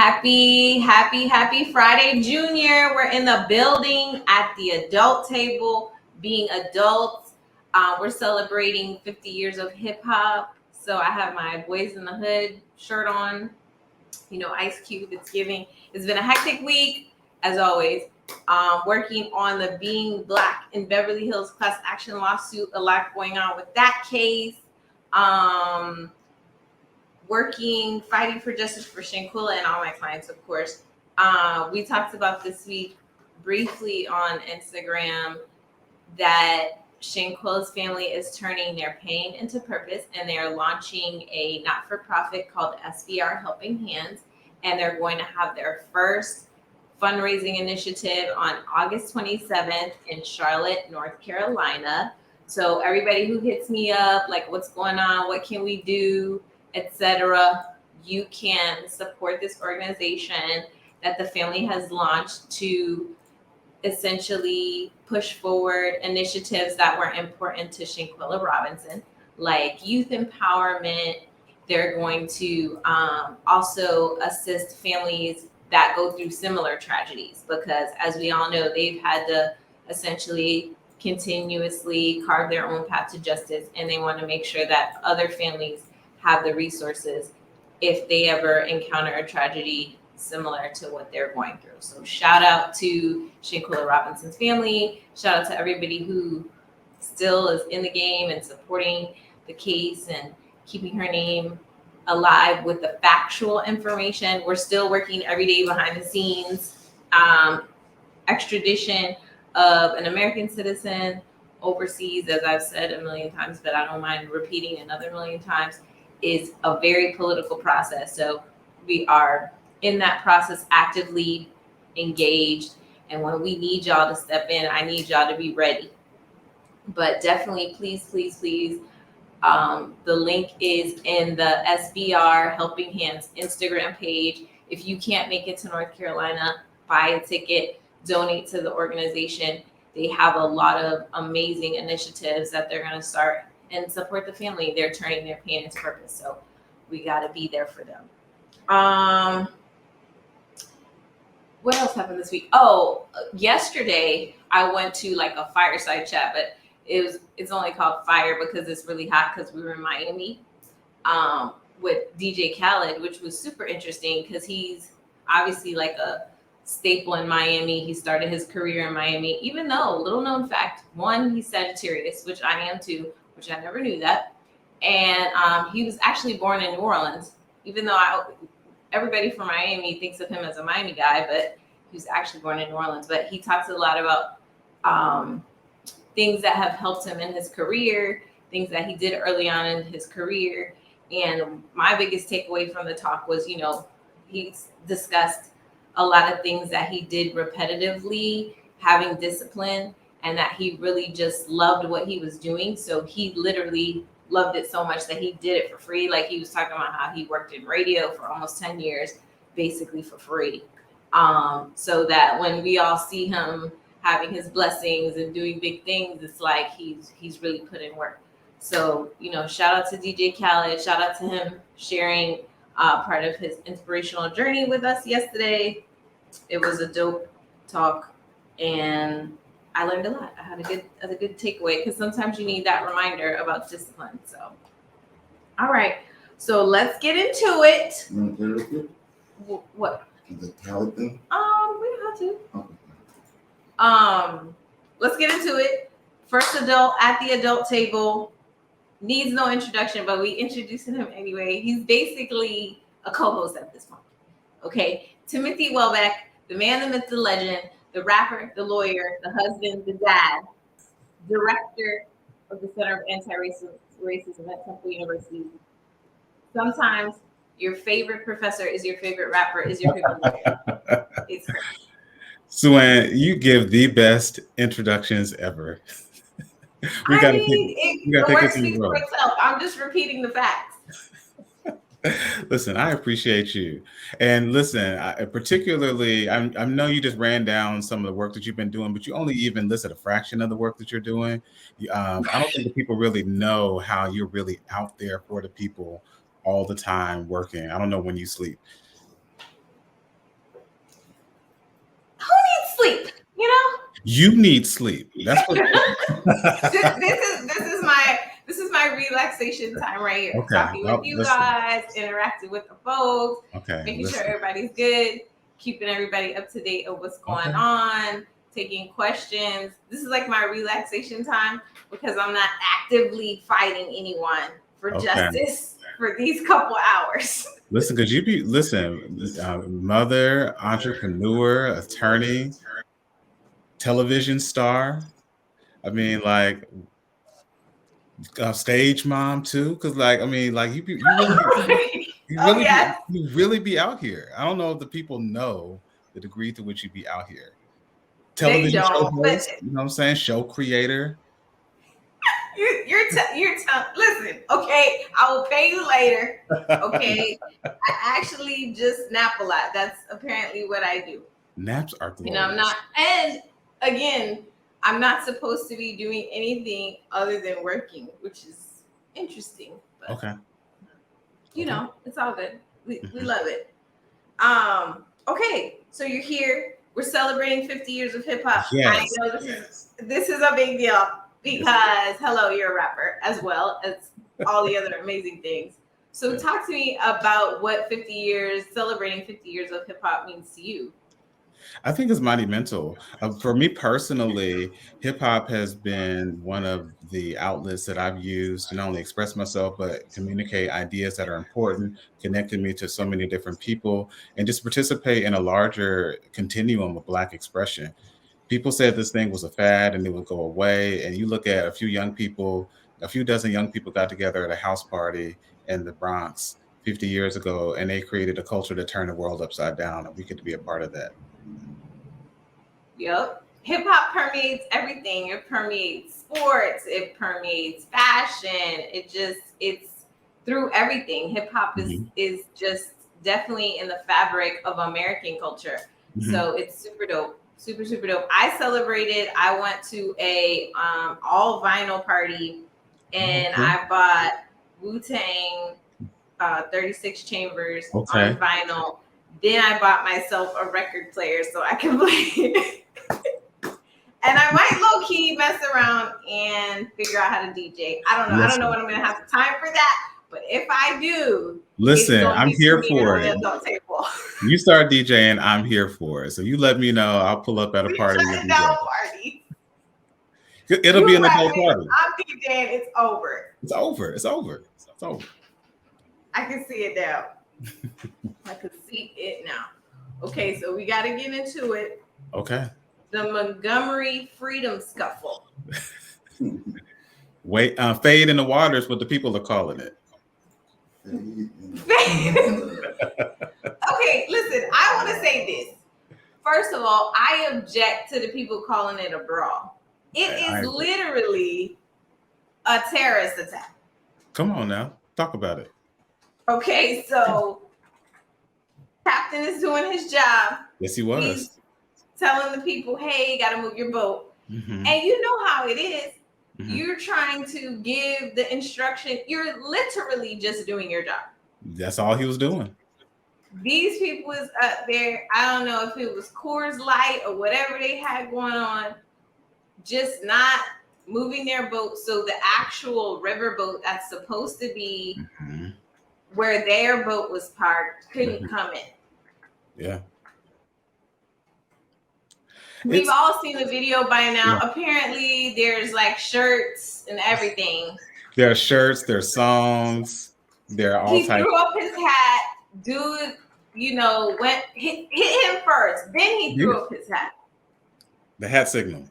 Happy Friday, Junior. We're in the building at the adult table, being adults. We're celebrating 50 years of hip hop. So I have my Boys in the Hood shirt on, Ice Cube. It's been a hectic week, as always. Working on the Being Black in Beverly Hills class action lawsuit, a lot going on with that case. Fighting for justice for Shanquilla and all my clients, of course. We talked about this week briefly on Instagram that Shanquilla's family is turning their pain into purpose, and they are launching a not-for-profit called SBR Helping Hands, and they're going to have their first fundraising initiative on August 27th in Charlotte, North Carolina. So everybody who hits me up, like, what's going on, what can we do, etc., you can support this organization that the family has launched to essentially push forward initiatives that were important to Shanquilla Robinson, like youth empowerment. They're going to also assist families that go through similar tragedies, because as we all know, they've had to essentially continuously carve their own path to justice, and they want to make sure that other families have the resources if they ever encounter a tragedy similar to what they're going through. So shout out to Shanquilla Robinson's family. Shout out to everybody who still is in the game and supporting the case and keeping her name alive with the factual information. We're still working every day behind the scenes. Extradition of an American citizen overseas, as I've said a million times, but I don't mind repeating another million times, is a very political process. So we are in that process, actively engaged. And when we need y'all to step in, I need y'all to be ready. But definitely, please, the link is in the SBR Helping Hands Instagram page. If you can't make it to North Carolina, buy a ticket, donate to the organization. They have a lot of amazing initiatives that they're going to start and support the family. They're turning their pain into purpose. So we got to be there for them. What else happened this week? Oh, yesterday I went to like a fireside chat, but it's only called Fire because it's really hot because we were in Miami with DJ Khaled, which was super interesting because he's obviously like a staple in Miami. He started his career in Miami, even though, little known fact, one, he's Sagittarius, which I am too, which I never knew that. And he was actually born in New Orleans, even though everybody from Miami thinks of him as a Miami guy, but he was actually born in New Orleans. But he talks a lot about things that have helped him in his career, things that he did early on in his career. And my biggest takeaway from the talk was, he's discussed a lot of things that he did repetitively, having discipline, and that he really just loved what he was doing. So he literally loved it so much that he did it for free. Like, he was talking about how he worked in radio for almost 10 years, basically for free. So that when we all see him having his blessings and doing big things, it's like he's really put in work. So, shout out to DJ Khaled. Shout out to him sharing part of his inspirational journey with us yesterday. It was a dope talk, and I learned a lot. I had a good takeaway, because sometimes you need that reminder about discipline. So, all right. So let's get into it. What? The Khaled thing? We don't have to. Okay. Let's get into it. First adult at the adult table. Needs no introduction, but we introducing him anyway. He's basically a co-host at this point. Okay. Timothy Welbeck, the man, the myth, the legend, the rapper, the lawyer, the husband, the dad, director of the Center of Anti-Racism at Temple University. Sometimes your favorite professor is your favorite rapper, is your favorite lawyer. It's crazy. Suan, you give the best introductions ever. The word speaks for itself. I'm just repeating the facts. Listen, I appreciate you. And listen, particularly, I know you just ran down some of the work that you've been doing, but you only even listed a fraction of the work that you're doing. I don't think that people really know how you're really out there for the people all the time working. I don't know when you sleep. sleep. You know, You need sleep. That's what. this is my relaxation time right here. Okay. Talking with Well, you listen. guys, interacting with the folks, Okay. making sure Listen. everybody's good, keeping everybody up to date of what's going on, taking questions. This is like my relaxation time because I'm not actively fighting anyone for justice for these couple hours. Listen, because mother, entrepreneur, attorney, television star. I mean, like stage mom too. Because you really be out here. I don't know if the people know the degree to which you be out here. Television show host, you know what I'm saying? Show creator. Listen, okay, I will pay you later. Okay. I actually just nap a lot. That's apparently what I do. Naps are glorious. You know, I'm not, and again, I'm not supposed to be doing anything other than working, which is interesting. But, okay. You know, it's all good. We love it. Okay, so you're here. We're celebrating 50 years of hip hop. Yes. I know this is a big deal because hello, you're a rapper as well as all the other amazing things. So talk to me about what celebrating 50 years of hip hop means to you. I think it's monumental. For me personally, hip hop has been one of the outlets that I've used to not only express myself, but communicate ideas that are important, connecting me to so many different people, and just participate in a larger continuum of Black expression. People said this thing was a fad and it would go away. And you look at a few dozen young people got together at a house party in the Bronx 50 years ago, and they created a culture to turn the world upside down. And we get to be a part of that. Yep. Hip hop permeates everything. It permeates sports. It permeates fashion. It's through everything. Hip hop is just definitely in the fabric of American culture. So it's super dope. Super, super dope. I went to a all vinyl party and I bought Wu-Tang 36 Chambers on vinyl. Then I bought myself a record player so I can play. And I might low key mess around and figure out how to DJ. I don't know. I don't know when I'm gonna have time for that. But if I do, listen, I'm here for it. You start DJing, I'm here for it. So you let me know. I'll pull up at a party. It'll be an adult party. I'm DJing. It's over. It's over. It's over. It's over. I can see it now. I can see it now. Okay, so we got to get into it. Okay. The Montgomery Freedom Scuffle. Wait, fade in the water is what the people are calling it. Okay, listen, I want to say this. First of all, I object to the people calling it a brawl. It is literally a terrorist attack. Come on now, talk about it. Okay, so Captain is doing his job. Yes, he was. He's telling the people, hey, you got to move your boat. And you know how it is. You're trying to give the instruction. You're literally just doing your job. That's all he was doing. These people is up there. I don't know if it was Coors Light or whatever they had going on, just not moving their boat. So the actual river boat that's supposed to be where their boat was parked couldn't come in. Yeah. We've all seen the video by now. Yeah. Apparently, there's like shirts and everything. There are shirts, there are songs, there are all types. He threw up his hat. Dude, you know, hit him first. Then he threw up his hat. The hat signal.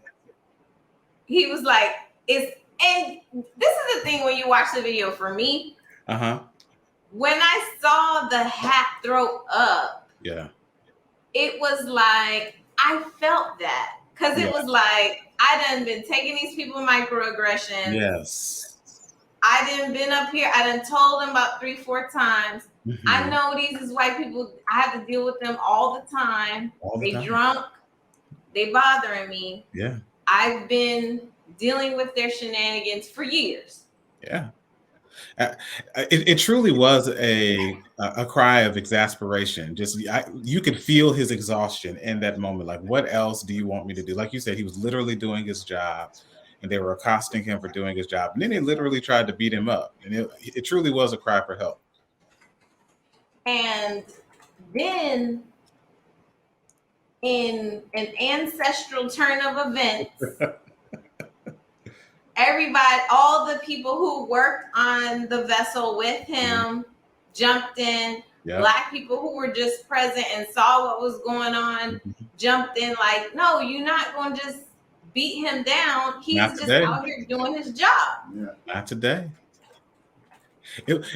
He was like, and this is the thing when you watch the video for me. When I saw the hat throw up, it was like, I felt that because it was like I done been taking these people microaggressions. Yes. I done been up here. I done told them about 3-4 times. I know these is white people. I have to deal with them all the time. They drunk. They bothering me. Yeah. I've been dealing with their shenanigans for years. Yeah. Uh, it truly was a cry of exasperation. Just you could feel his exhaustion in that moment. Like, what else do you want me to do? Like you said, he was literally doing his job, and they were accosting him for doing his job. And then they literally tried to beat him up, and it truly was a cry for help. And then, in an ancestral turn of events, everybody, all the people who worked on the vessel with him jumped in. Yep. Black people who were just present and saw what was going on jumped in like, no, you're not going to just beat him down. He's just out here doing his job. Yeah. Not today.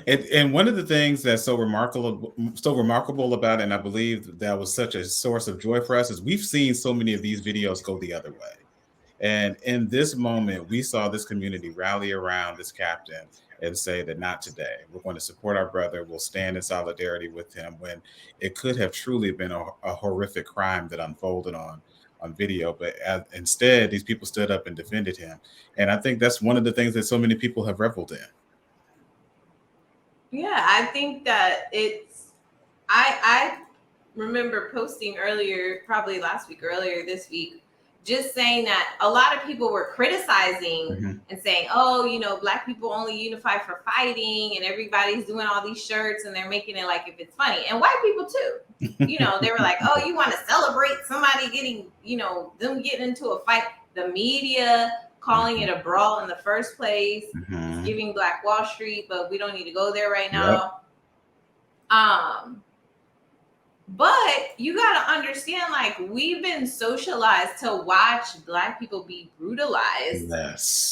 And one of the things that's so remarkable about it, and I believe that was such a source of joy for us, is we've seen so many of these videos go the other way. And in this moment, we saw this community rally around this captain and say that not today. We're going to support our brother. We'll stand in solidarity with him, when it could have truly been a horrific crime that unfolded on video. But instead, these people stood up and defended him. And I think that's one of the things that so many people have reveled in. Yeah, I think that I remember posting earlier, probably last week, earlier this week, just saying that a lot of people were criticizing and saying, oh, you know, Black people only unify for fighting, and everybody's doing all these shirts and they're making it like if it's funny. And white people too. You know, they were like, oh, you want to celebrate somebody getting, you know, them getting into a fight. The media calling it a brawl in the first place, giving Black Wall Street, but we don't need to go there right now. But you got to understand, like, we've been socialized to watch Black people be brutalized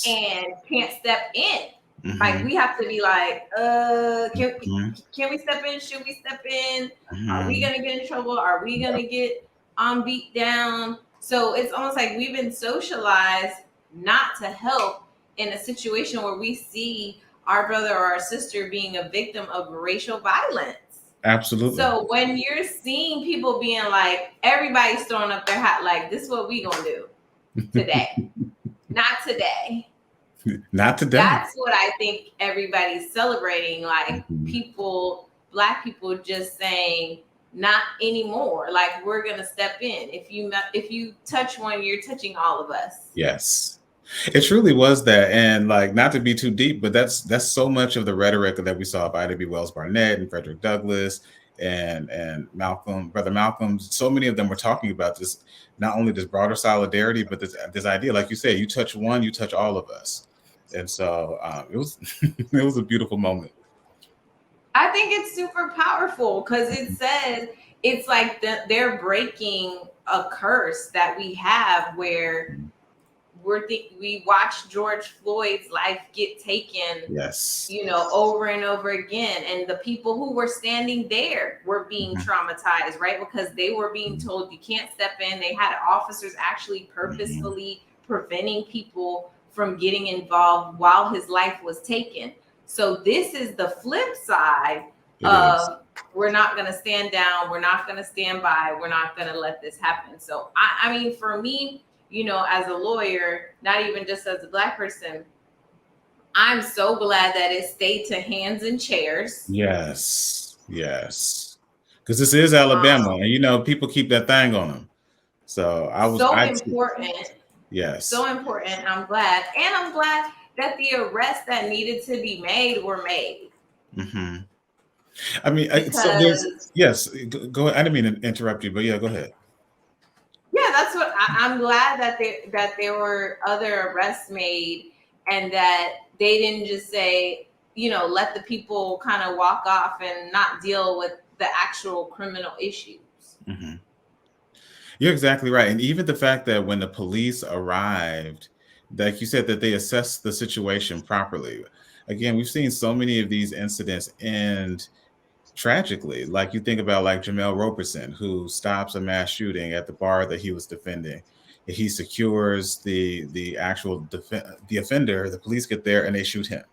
and can't step in. Like, we have to be like, can we step in? Should we step in? Are we going to get in trouble? Are we going to get beat down? So it's almost like we've been socialized not to help in a situation where we see our brother or our sister being a victim of racial violence. Absolutely. So when you're seeing people being like, everybody's throwing up their hat, like, this is what we gonna do today. Not today. Not today. That's what I think everybody's celebrating. Like, people, Black people just saying, not anymore. Like, we're gonna step in. If you touch one, you're touching all of us. Yes. It truly was that. And like, not to be too deep, but that's so much of the rhetoric that we saw of Ida B. Wells Barnett and Frederick Douglass and Malcolm, Brother Malcolm. So many of them were talking about this, not only this broader solidarity, but this idea, like you said, you touch one, you touch all of us. And so it was it was a beautiful moment. I think it's super powerful because it says it's like they're breaking a curse that we have where we watch George Floyd's life get taken, you know, over and over again. And the people who were standing there were being traumatized, right? Because they were being told you can't step in. They had officers actually purposefully preventing people from getting involved while his life was taken. So this is the flip side of we're not going to stand down. We're not going to stand by. We're not going to let this happen. So, I mean, for me, you know, as a lawyer, not even just as a Black person, I'm so glad that it stayed to hands and chairs. Yes. Because this is Alabama, and you know, people keep that thing on them. So important. Yes. So important. I'm glad. And I'm glad that the arrests that needed to be made were made. I mean, yes, go ahead. I didn't mean to interrupt you, but yeah, go ahead. Yeah, that's what I'm glad that there were other arrests made, and that they didn't just say, you know, let the people kind of walk off and not deal with the actual criminal issues. You're exactly right. And even the fact that when the police arrived, like you said, that they assessed the situation properly. Again, we've seen so many of these incidents end tragically. Like, you think about like Jamel Roberson, who stops a mass shooting at the bar that he was defending. He secures the actual the offender. The police get there and they shoot him.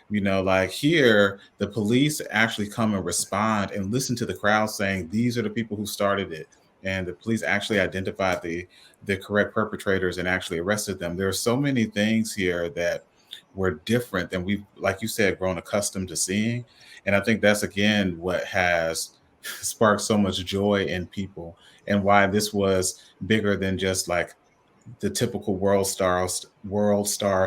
You know, like here, the police actually come and respond and listen to the crowd saying, these are the people who started it. And the police actually identified the correct perpetrators and actually arrested them. There are so many things here that were different than we've, like you said, grown accustomed to seeing. And I think that's again what has sparked so much joy in people, and why this was bigger than just like the typical world star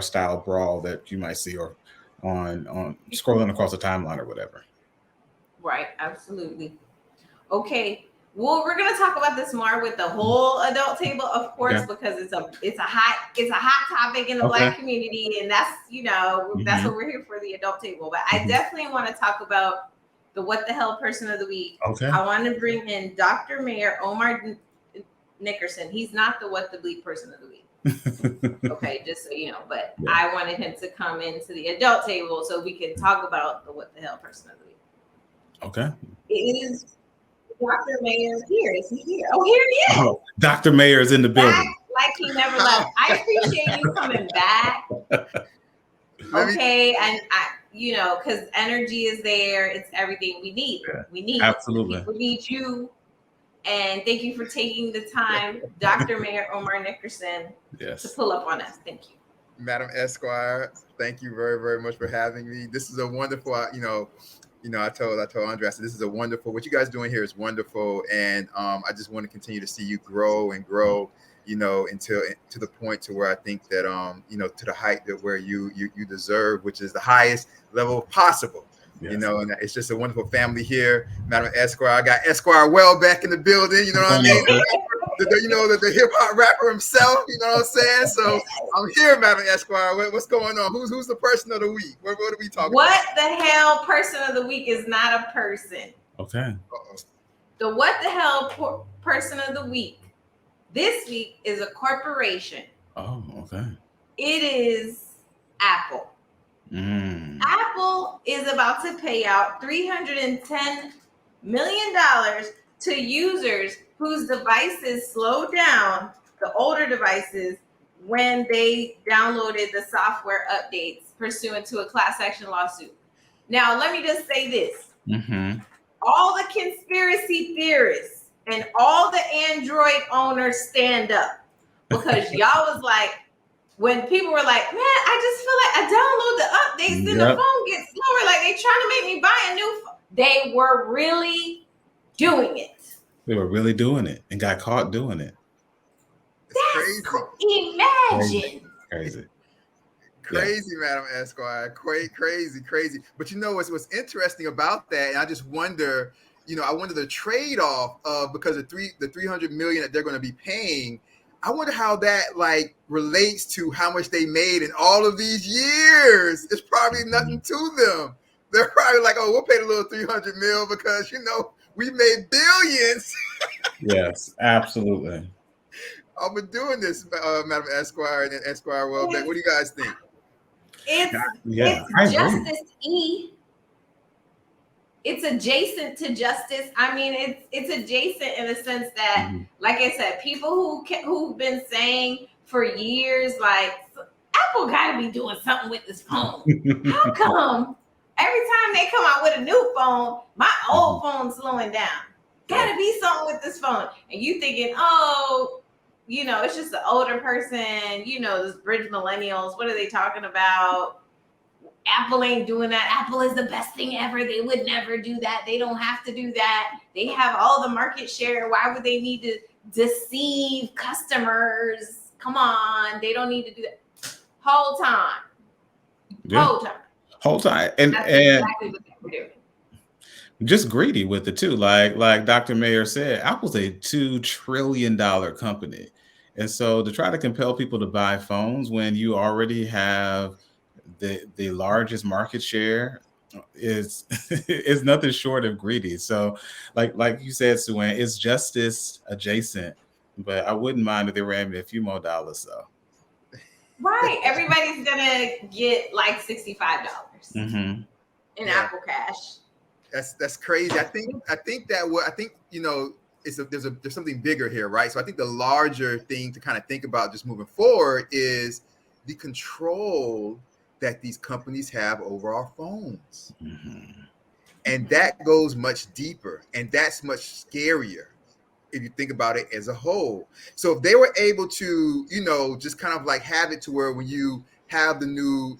style brawl that you might see or on scrolling across the timeline or whatever. Right, absolutely. Okay. Well, we're gonna talk about this more with the whole adult table, of course, Okay. because it's a hot topic in the Okay. Black community, and that's that's Hmm. what we're here for, the adult table. But I Hmm. definitely want to talk about the what the hell person of the week. Okay. I want to bring in Dr. Mayor Omar Nickerson. He's not the what the bleep person of the week. Okay, just so you know. But Yeah. I wanted him to come into the adult table so we can talk about the what the hell person of the week. Okay. It is Dr. Mayor here. Is he here? Oh, here he is. Oh, Dr. Mayor is in the Back building. like he never left. I appreciate you coming back. Okay, and because energy is there. It's everything we need. Yeah, We need absolutely. people need you. And thank you for taking the time, Dr. Mayor Omar Nickerson, to Yes. pull up on us. Thank you. Madam Esquire, thank you very, very much for having me. This is a wonderful, I told Andre, I said, this is a wonderful, what you guys doing here is wonderful. And I just want to continue to see you grow and grow, until to the point to where I think that, to the height that where you deserve, which is the highest level possible. Yes. And it's just a wonderful family here. Madam Esquire, I got Esquire Well back in the building, you know what I mean? The hip hop rapper himself, you know what I'm saying? So I'm here, Madam Esquire. What's going on? Who's the person of the week? What are we talking What the hell person of the week is not a person. Okay. about? The what the hell person of the week this week is a corporation. Oh, okay. It is Apple. Apple is about to pay out $310 million to users whose devices slowed down, the older devices, when they downloaded the software updates pursuant to a class action lawsuit. Now, let me just say this. Mm-hmm. All the conspiracy theorists and all the Android owners stand up, because y'all was like, when people were like, man, I just feel like I download the updates and the phone gets slower, like they trying to make me buy a new phone. They were really doing it. They were really doing it and got caught doing it. It's crazy. Imagine. Crazy, Madam Esquire. Crazy. But what's interesting about that, and I just wonder, I wonder the trade-off of, because the 300 million that they're going to be paying, I wonder how that like relates to how much they made in all of these years. It's probably nothing to them. They're probably like, oh, we'll pay the little 300 mil because we made billions. Yes, absolutely. I've been doing this, Madam Esquire and Esquire Welbeck. What do you guys think? It's Justice E. It's adjacent to justice. I mean, it's adjacent in the sense that, like I said, people who've been saying for years, like, Apple got to be doing something with this phone. How come every time they come out with a new phone, my old phone's slowing down? Got to be something with this phone. And you thinking, oh, it's just an older person, this bridge millennials. What are they talking about? Apple ain't doing that. Apple is the best thing ever. They would never do that. They don't have to do that. They have all the market share. Why would they need to deceive customers? Come on. They don't need to do that. Whole time. And that's exactly what they were doing. Just greedy with it too. Like Dr. Mayer said, Apple's a $2 trillion company. And so to try to compel people to buy phones when you already have the largest market share is nothing short of greedy. So like you said, Sue-Ann, it's justice adjacent, but I wouldn't mind if they ran me a few more dollars though. Right. Everybody's gonna get like $65 in Apple Cash. That's crazy. I think there's something bigger here, right? So I think the larger thing to kind of think about just moving forward is the control that these companies have over our phones. And that goes much deeper, and that's much scarier if you think about it as a whole. So if they were able to, just kind of like have it to where when you have the new,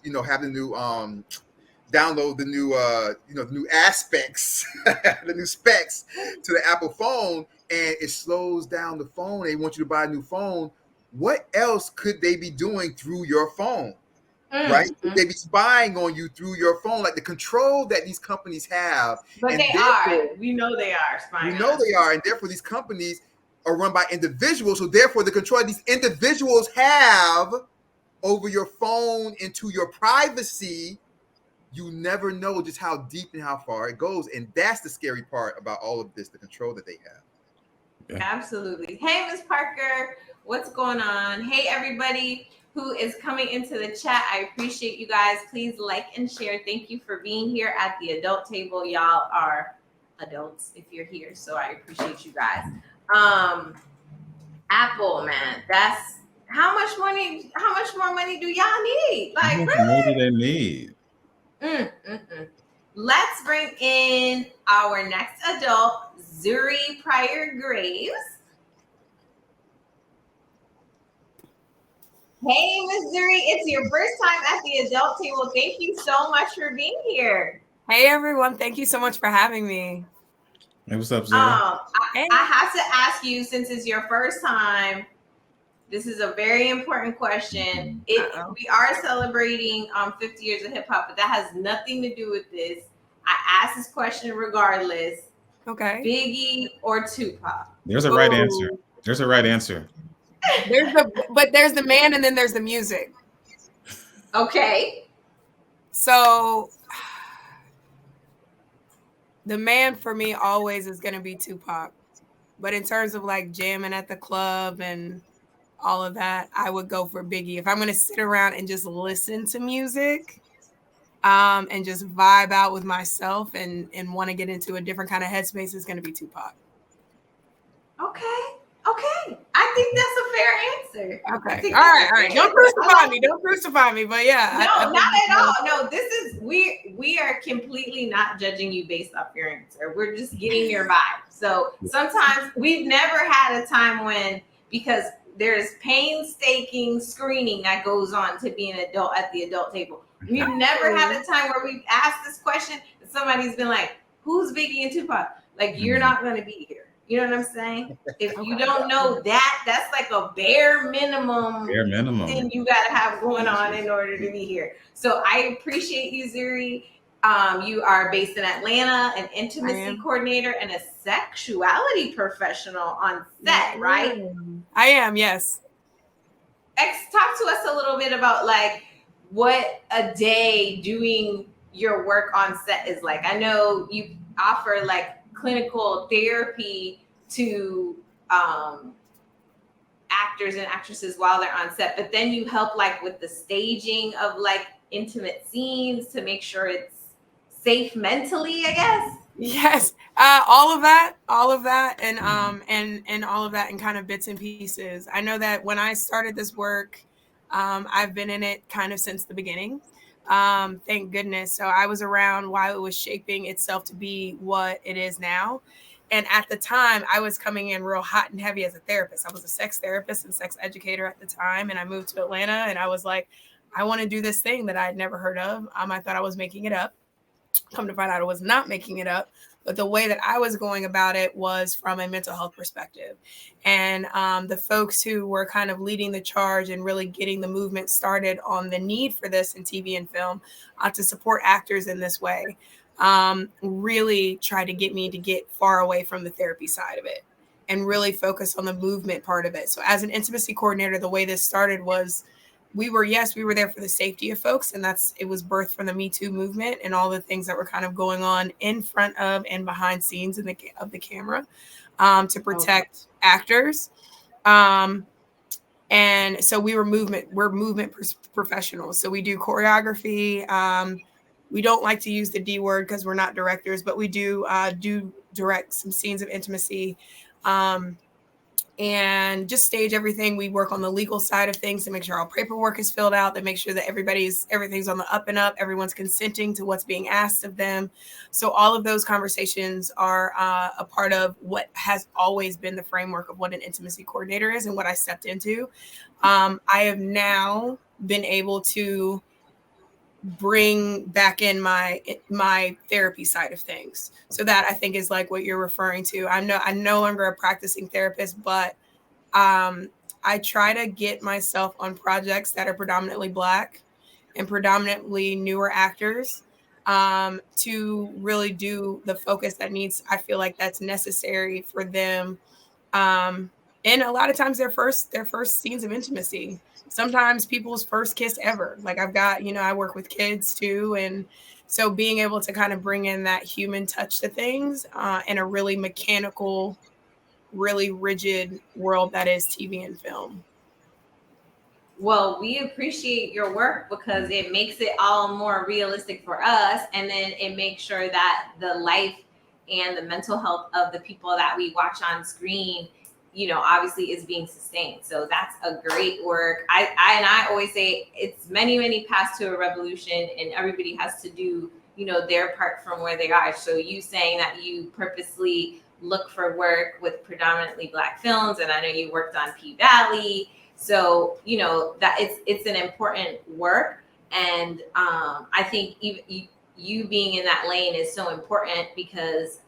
download the new, the new aspects, the new specs to the Apple phone, and it slows down the phone. They want you to buy a new phone. What else could they be doing through your phone? Right? They be spying on you through your phone, like the control that these companies have. But and they are. We know they are spying. We know they are, and therefore these companies are run by individuals. So therefore, the control these individuals have over your phone into your privacy, you never know just how deep and how far it goes. And that's the scary part about all of this, the control that they have. Yeah. Absolutely. Hey, Ms. Parker, what's going on? Hey, everybody who is coming into the chat. I appreciate you guys. Please like and share. Thank you for being here at the adult table. Y'all are adults if you're here, so I appreciate you guys. Apple, man, that's how much more money do y'all need? Like, how much more do they need? Let's bring in our next adult, Zuri Pryor Graves. Hey, Ms. Zuri, it's your first time at the adult table. Thank you so much for being here. Hey, everyone. Thank you so much for having me. Hey, what's up, Zuri? I have to ask you, since it's your first time, this is a very important question. We are celebrating 50 years of hip hop, but that has nothing to do with this. I asked this question regardless. Okay. Biggie or Tupac? There's a right answer. There's a right answer. There's the man and then there's the music. Okay. So the man for me always is going to be Tupac. But in terms of like jamming at the club and all of that, I would go for Biggie. If I'm going to sit around and just listen to music and just vibe out with myself and want to get into a different kind of headspace, it's going to be Tupac. Okay. I think that's a fair answer. Okay. All right. Don't crucify me. But yeah. No, not at all. No, this is we are completely not judging you based off your answer. We're just getting your vibe. So sometimes we've never had a time when, because there's painstaking screening that goes on to be an adult at the adult table. We've never had a time where we've asked this question and somebody's been like, who's Biggie and Tupac? Like, you're not going to be here. You know what I'm saying? If you don't know that, that's like a bare minimum thing you got to have going on in order to be here. So I appreciate you, Zuri. You are based in Atlanta, an intimacy coordinator and a sexuality professional on set, right? I am, yes. Talk to us a little bit about like what a day doing your work on set is like. I know you offer like clinical therapy to actors and actresses while they're on set, but then you help like with the staging of like intimate scenes to make sure it's safe mentally, I guess. Yes, all of that, and all of that in kind of bits and pieces. I know that when I started this work, I've been in it kind of since the beginning. Thank goodness. So I was around while it was shaping itself to be what it is now. And at the time, I was coming in real hot and heavy as a therapist. I was a sex therapist and sex educator at the time. And I moved to Atlanta and I was like, I want to do this thing that I had never heard of. I thought I was making it up. Come to find out I was not making it up. But the way that I was going about it was from a mental health perspective. And the folks who were kind of leading the charge and really getting the movement started on the need for this in TV and film to support actors in this way, really tried to get me to get far away from the therapy side of it and really focus on the movement part of it. So as an intimacy coordinator, the way this started was we were there for the safety of folks. And it was birthed from the Me Too movement and all the things that were kind of going on in front of and behind scenes of the camera to protect actors. And so we're movement professionals. So we do choreography. We don't like to use the D word because we're not directors, but we do direct some scenes of intimacy. And just stage everything. We work on the legal side of things to make sure all paperwork is filled out, to make sure that everything's on the up and up. Everyone's consenting to what's being asked of them. So all of those conversations are a part of what has always been the framework of what an intimacy coordinator is and what I stepped into. I have now been able to bring back in my therapy side of things. So that I think is like what you're referring to. I'm no longer a practicing therapist, but I try to get myself on projects that are predominantly Black and predominantly newer actors, to really do the focus that needs, I feel like that's necessary for them. And a lot of times their first scenes of intimacy, sometimes people's first kiss ever. Like I've got, I work with kids too. And so being able to kind of bring in that human touch to things, in a really mechanical, really rigid world that is TV and film. Well, we appreciate your work because it makes it all more realistic for us. And then it makes sure that the life and the mental health of the people that we watch on screen, obviously is being sustained. So that's a great work. I always say it's many, many paths to a revolution, and everybody has to do, their part from where they are. So you saying that you purposely look for work with predominantly Black films, and I know you worked on P-Valley. So, that it's an important work. And I think you being in that lane is so important because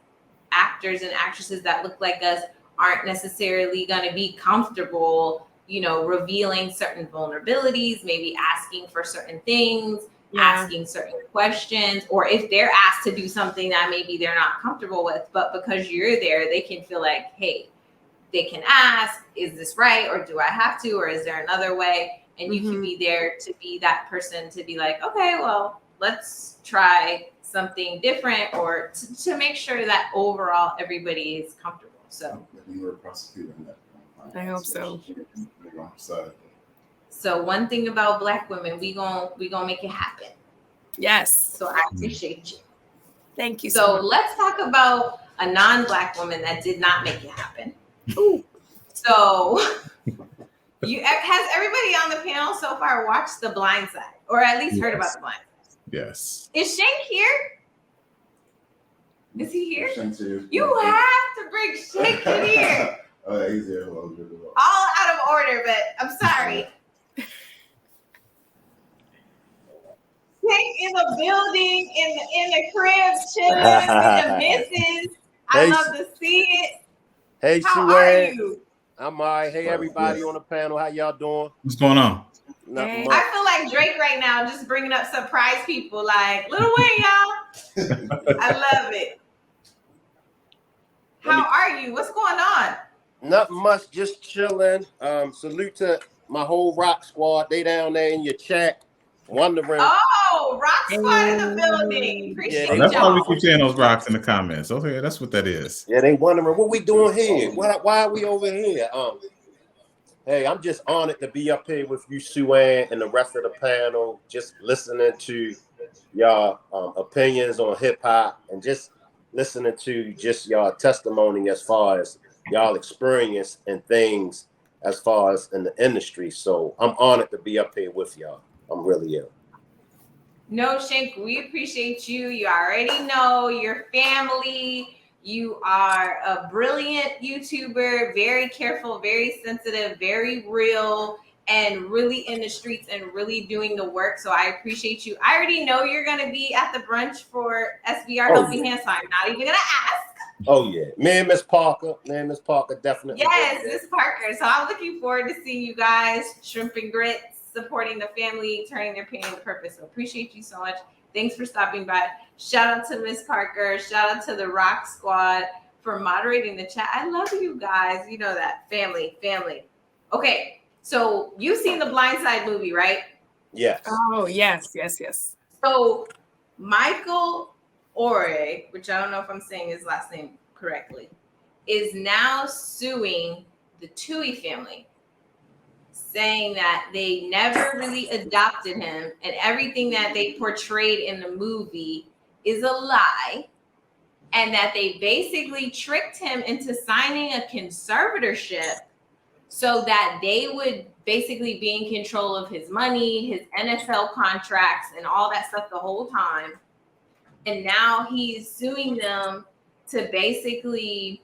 actors and actresses that look like us aren't necessarily going to be comfortable, revealing certain vulnerabilities, maybe asking for certain things, asking certain questions, or if they're asked to do something that maybe they're not comfortable with, but because you're there, they can feel like, hey, they can ask, is this right? Or do I have to, or is there another way? And you can be there to be that person to be like, okay, well, let's try something different, or to make sure that overall everybody is comfortable. So you were a prosecutor in that. I hope so. So one thing about Black women, we gonna make it happen. Yes. So I appreciate you. Thank you. So let's talk about a non-Black woman that did not make it happen. Ooh. So has everybody on the panel so far watched The Blind Side, or at least heard about The Blind Side? Yes. Is Shank here? Is he here? Shank's here. You have to bring Shank in here. He's here. All out of order, but I'm sorry. Shank in the building, in the crib, chilling with the missus. I love to see it. Hey, How are you? I'm all right. Hey, everybody on the panel. How y'all doing? What's going on? Nothing I much. feel like Drake right now, just bringing up surprise people like Lil Wayne, y'all. I love it. How are you? What's going on? Nothing much. Just chilling. Salute to my whole rock squad. They down there in your chat, wondering. Oh, Rock Squad in the building. Appreciate Yeah, That's why we y'all. keep saying those rocks in the comments. Okay, that's what that is. Yeah, they wondering what we doing here. Why are we over here? Hey, I'm just honored to be up here with you, Sue Ann, and the rest of the panel, just listening to y'all opinions on hip hop and just listening to just y'all testimony as far as y'all experience and things as far as in the industry. So I'm honored to be up here with y'all. I'm really ill. No, Shank, we appreciate you. You already know your family. You are a brilliant YouTuber, very careful, very sensitive, very real, and really in the streets and really doing the work. So I appreciate you. I already know you're going to be at the brunch for SBR Helping Hands, so I'm not even going to ask. Oh, yeah. Me and Miss Parker. Definitely. Yes, Miss Parker. So I'm looking forward to seeing you guys, Shrimp and Grits, supporting the family, turning their pain into purpose. So appreciate you so much. Thanks for stopping by. Shout out to Miss Parker. Shout out to the Rock Squad for moderating the chat. I love you guys. You know that. Family. Okay, so you've seen the Blind Side movie, right? Yes. Oh, yes. So Michael Ore, which I don't know if I'm saying his last name correctly, is now suing the Tui family, saying that they never really adopted him and everything that they portrayed in the movie is a lie, and that they basically tricked him into signing a conservatorship so that they would basically be in control of his money, his NFL contracts, and all that stuff the whole time. And now he's suing them to basically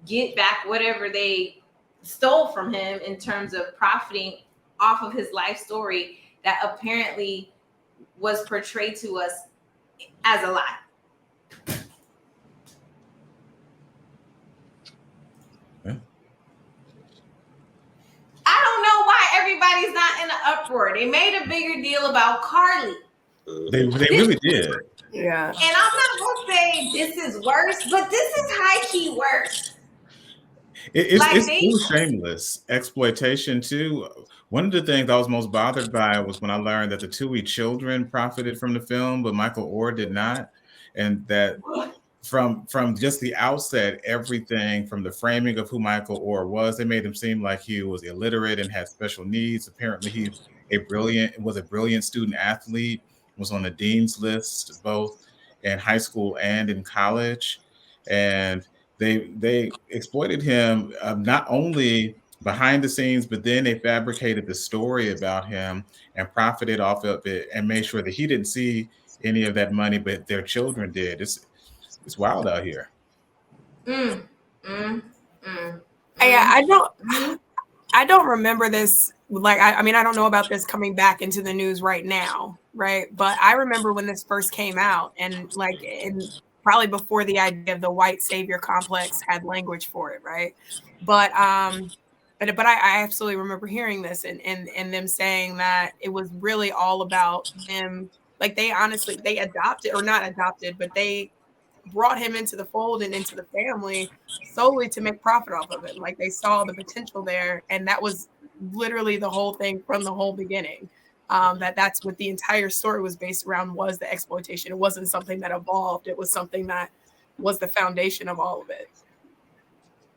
get back whatever they stole from him in terms of profiting off of his life story. that apparently was portrayed to us as a lie. Yeah. I don't know why everybody's not in an uproar. They made a bigger deal about Carly. They really did. Yeah. And I'm not going to say this is worse, but this is high key worse. It's shameless exploitation too. One of the things I was most bothered by was when I learned that the Toohey children profited from the film, but Michael Oher did not, and that from just the outset, everything from the framing of who Michael Oher was, they made him seem like he was illiterate and had special needs. Apparently, he was a brilliant student athlete, was on the dean's list both in high school and in college, and they exploited him not only behind the scenes, but then they fabricated the story about him and profited off of it and made sure that he didn't see any of that money, but their children did. It's wild out here. I don't remember this. Like, I mean, I don't know about this coming back into the news right now, right? But I remember when this first came out, and like, probably before the idea of the white savior complex had language for it, right? But I absolutely remember hearing this and them saying that it was really all about them. Like, they adopted, or not adopted, but they brought him into the fold and into the family solely to make profit off of it. Like, they saw the potential there, and that was literally the whole thing from the whole beginning. That's what the entire story was based around, was the exploitation. It wasn't something that evolved. It was something that was the foundation of all of it.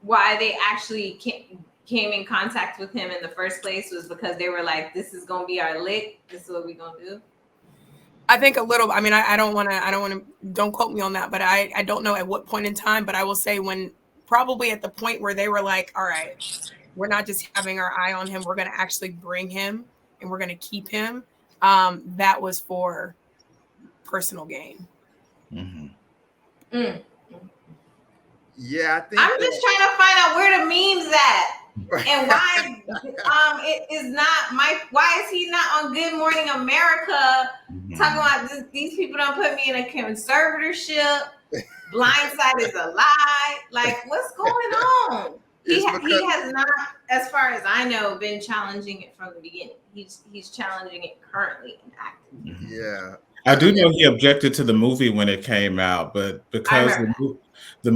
Why they actually came in contact with him in the first place was because they were like, this is going to be our lick. This is what we're going to do. I think a little, I mean, I don't want to, don't quote me on that, but I don't know at what point in time, but I will say when probably at the point where they were like, all right, we're not just having our eye on him. We're going to actually bring him and we're going to keep him. That was for personal gain. Mm-hmm. Yeah, I think I'm just trying to find out where the meme's at. And why it is not why is he not on Good Morning America talking about these people don't put me in a conservatorship, Blindside is a lie, like what's going on? He has not, as far as I know, been challenging it from the beginning. He's challenging it currently and actively. Yeah, I do know he objected to the movie when it came out, but because the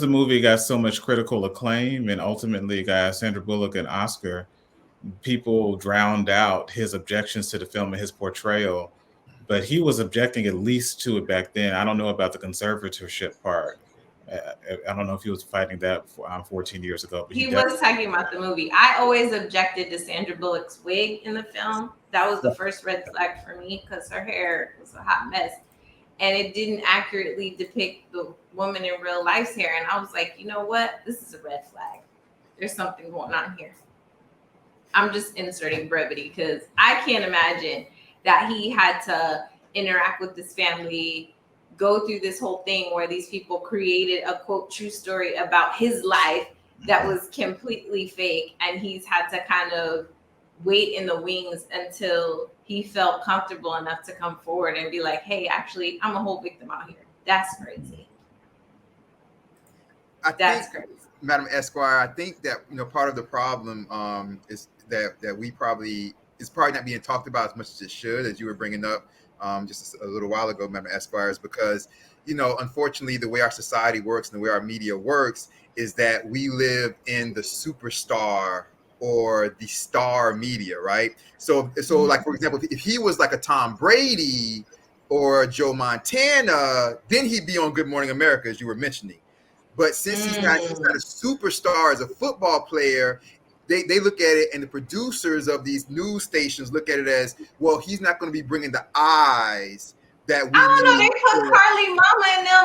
movie got so much critical acclaim and ultimately got Sandra Bullock an Oscar, people drowned out his objections to the film and his portrayal. But he was objecting at least to it back then. I don't know about the conservatorship part. I don't know if he was fighting that 14 years ago. But he was talking about the movie. I always objected to Sandra Bullock's wig in the film. That was the first red flag for me because her hair was a hot mess. And it didn't accurately depict the woman in real life's hair. And I was like, you know what? This is a red flag. There's something going on here. I'm just inserting brevity because I can't imagine that he had to interact with this family, go through this whole thing where these people created a quote true story about his life that was completely fake. And he's had to kind of wait in the wings until he felt comfortable enough to come forward and be like, hey, actually, I'm a whole victim out here. That's crazy. That's crazy. Madam Esquire, I think that, you know, part of the problem is that we probably, it's probably not being talked about as much as it should, as you were bringing up just a little while ago, Madam Esquire, is because, you know, unfortunately, the way our society works and the way our media works is that we live in the superstar or the star media, right? So like, for example, if he was like a Tom Brady or a Joe Montana, then he'd be on Good Morning America, as you were mentioning. But since he's not a superstar as a football player, they look at it, and the producers of these news stations look at it as, well, he's not going to be bringing the eyes that we I don't know. They need put Carly Mama and them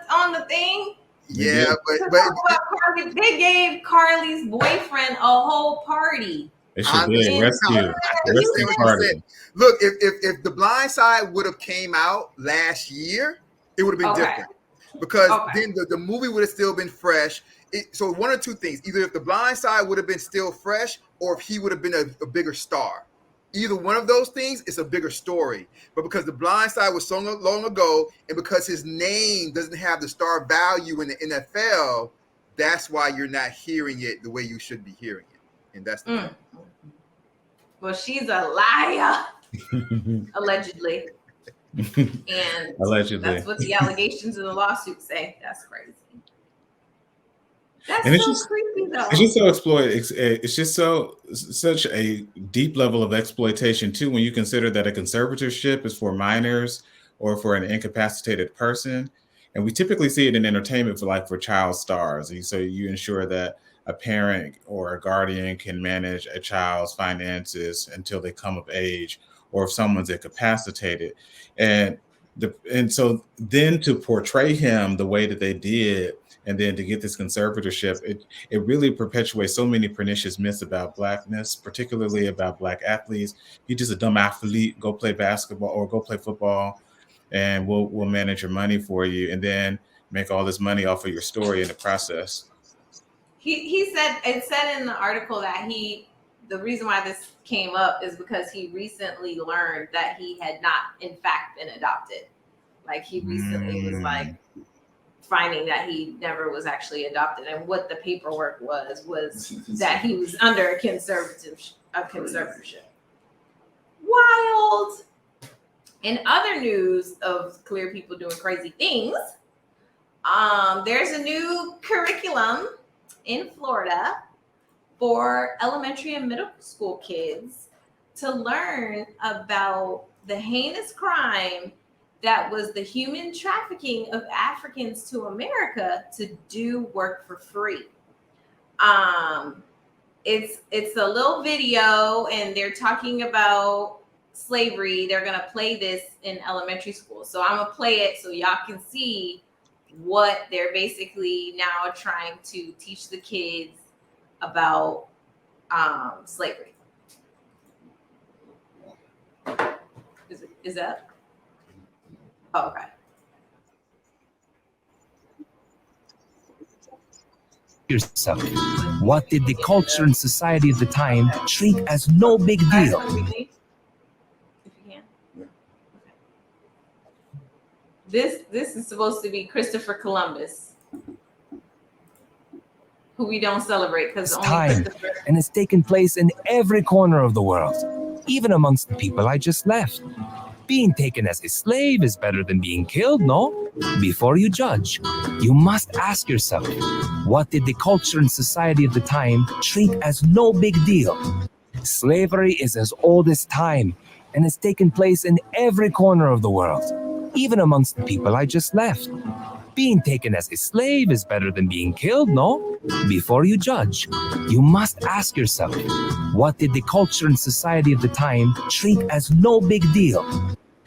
on the thing. Yeah, but they gave Carly's boyfriend a whole party. They should did. Rescue party. Look, if The Blind Side would have came out last year, it would have been different. Because then the movie would have still been fresh. So one or two things: either if The Blind Side would have been still fresh, or if he would have been a bigger star. Either one of those things, it's a bigger story. But because The Blind Side was so long ago, and because his name doesn't have the star value in the NFL, that's why you're not hearing it the way you should be hearing it. And that's the thing. Well, she's a liar, allegedly. And Allegedly. that's what the allegations in the lawsuit say. That's crazy. That's And it's so just- creepy, though. It's just so exploited. It's just such a deep level of exploitation too. When you consider that a conservatorship is for minors or for an incapacitated person, and we typically see it in entertainment for child stars. And so you ensure that a parent or a guardian can manage a child's finances until they come of age, or if someone's incapacitated, and so then to portray him the way that they did. And then to get this conservatorship, it really perpetuates so many pernicious myths about Blackness, particularly about Black athletes. You're just a dumb athlete, go play basketball or go play football, and we'll manage your money for you, and then make all this money off of your story in the process. It said in the article that the reason why this came up is because he recently learned that he had not, in fact, been adopted. Like he recently was like, finding that he never was actually adopted, and what the paperwork was that he was under a conservatorship. Wild. In other news of queer people doing crazy things, there's a new curriculum in Florida for elementary and middle school kids to learn about the heinous crime that was the human trafficking of Africans to America to do work for free. It's a little video, and they're talking about slavery. They're gonna play this in elementary school. So I'm gonna play it so y'all can see what they're basically now trying to teach the kids about slavery. Is that? Oh, okay. Yourself. What did the culture and society of the time treat as no big deal? If you can. This is supposed to be Christopher Columbus, who we don't celebrate because It's only time, Christopher. and it's taken place in every corner of the world, even amongst the people I just left. Being taken as a slave is better than being killed, no? Before you judge, you must ask yourself, what did the culture and society of the time treat as no big deal? Slavery is as old as time, and it's taken place in every corner of the world, even amongst the people I just left. Being taken as a slave is better than being killed, no? Before you judge, you must ask yourself, what did the culture and society of the time treat as no big deal?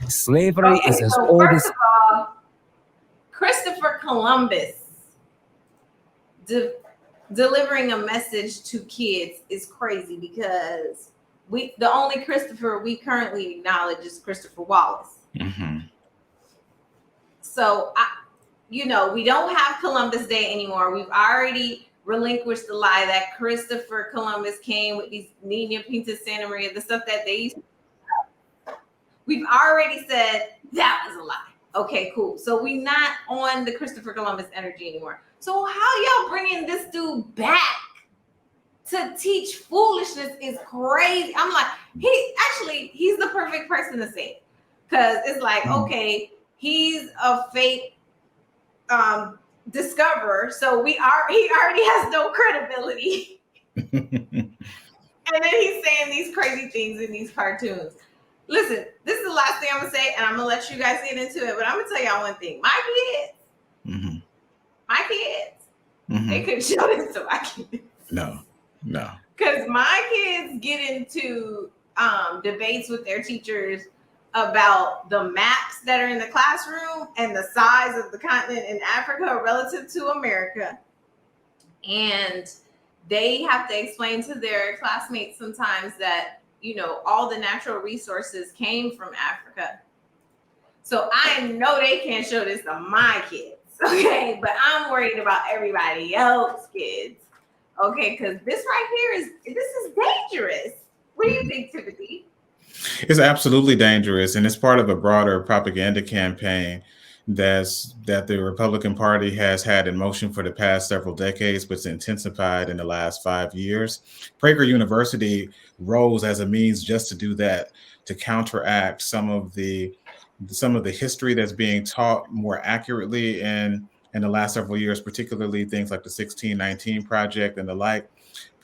Slavery is as so old first as... of all, Christopher Columbus delivering a message to kids is crazy because the only Christopher we currently acknowledge is Christopher Wallace. Mm-hmm. So we don't have Columbus Day anymore. We've already relinquished the lie that Christopher Columbus came with these Nina Pinta Santa Maria, the stuff that they used to. We've already said that was a lie. Okay, cool. So we're not on the Christopher Columbus energy anymore. So how y'all bringing this dude back to teach foolishness is crazy. I'm like, he's the perfect person to say it. Because it's like, okay, he's a fake discoverer, so he already has no credibility. And then he's saying these crazy things in these cartoons. Listen, this is the last thing I'm gonna say, and I'm gonna let you guys get into it. But I'm gonna tell y'all one thing: my kids, they could show this to my kids. No. Because my kids get into debates with their teachers about the maps that are in the classroom and the size of the continent in Africa relative to America. And they have to explain to their classmates sometimes that, all the natural resources came from Africa. So I know they can't show this to my kids, okay? But I'm worried about everybody else's kids, okay? Because this right here is dangerous. What do you think, Timothy? It's absolutely dangerous, and it's part of a broader propaganda campaign that the Republican Party has had in motion for the past several decades, but it's intensified in the last 5 years. Prager University rose as a means just to do that, to counteract some of the history that's being taught more accurately in the last several years, particularly things like the 1619 Project and the like.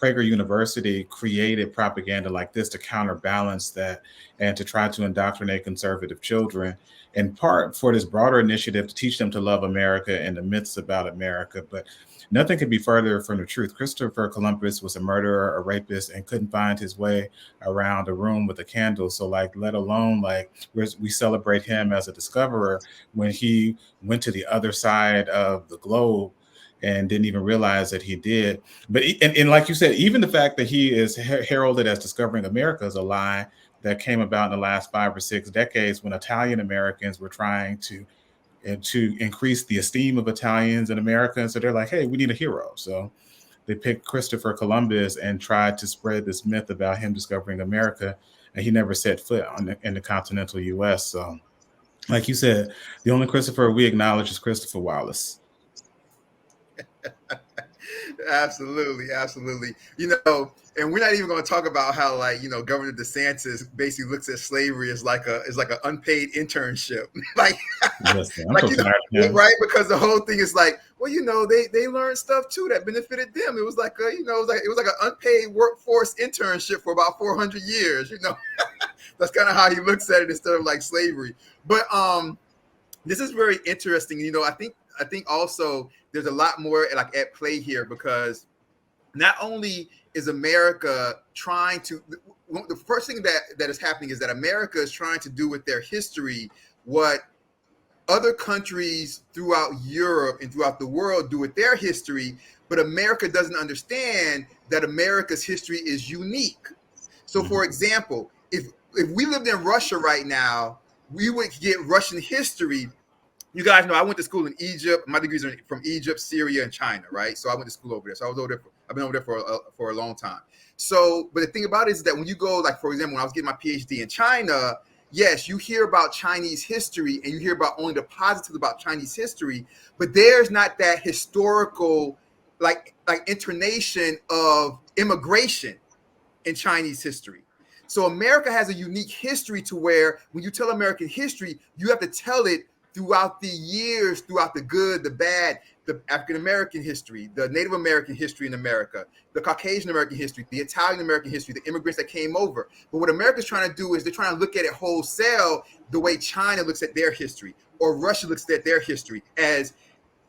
Prager University created propaganda like this to counterbalance that and to try to indoctrinate conservative children, in part for this broader initiative to teach them to love America and the myths about America. But nothing could be further from the truth. Christopher Columbus was a murderer, a rapist, and couldn't find his way around a room with a candle. So, like, let alone like we celebrate him as a discoverer when he went to the other side of the globe and didn't even realize that he did. But and like you said, even the fact that he is heralded as discovering America is a lie that came about in the last 5 or 6 decades when Italian Americans were trying to increase the esteem of Italians in America. And so they're like, hey, we need a hero. So they picked Christopher Columbus and tried to spread this myth about him discovering America. And he never set foot in the continental US. So like you said, the only Christopher we acknowledge is Christopher Wallace. Absolutely. You know, and we're not even going to talk about how, like, you know, Governor DeSantis basically looks at slavery as like an unpaid internship, like, Listen, like, you know, right? Because the whole thing is like, well, you know, they learned stuff too that benefited them. It was like a, you know, it was like an unpaid workforce internship for about 400 years. You know, that's kind of how he looks at it instead of like slavery. But this is very interesting. You know, I think also there's a lot more like at play here, because not only is America trying to, the first thing that is happening is that America is trying to do with their history what other countries throughout Europe and throughout the world do with their history, but America doesn't understand that America's history is unique. So, for example, if we lived in Russia right now, we would get Russian history. You guys know I went to school in Egypt. My degrees are from Egypt, Syria, and China, right? So I went to school over there. So I was over there. I've been over there for a long time. So, but the thing about it is that when you go, like, for example, when I was getting my PhD in China, yes, you hear about Chinese history and you hear about only the positives about Chinese history, but there's not that historical, like intonation of immigration in Chinese history. So America has a unique history to where when you tell American history, you have to tell it throughout the years, throughout the good, the bad, the African American history, the Native American history in America, the Caucasian American history, the Italian American history, the immigrants that came over. But what America's trying to do is they're trying to look at it wholesale the way China looks at their history, or Russia looks at their history, as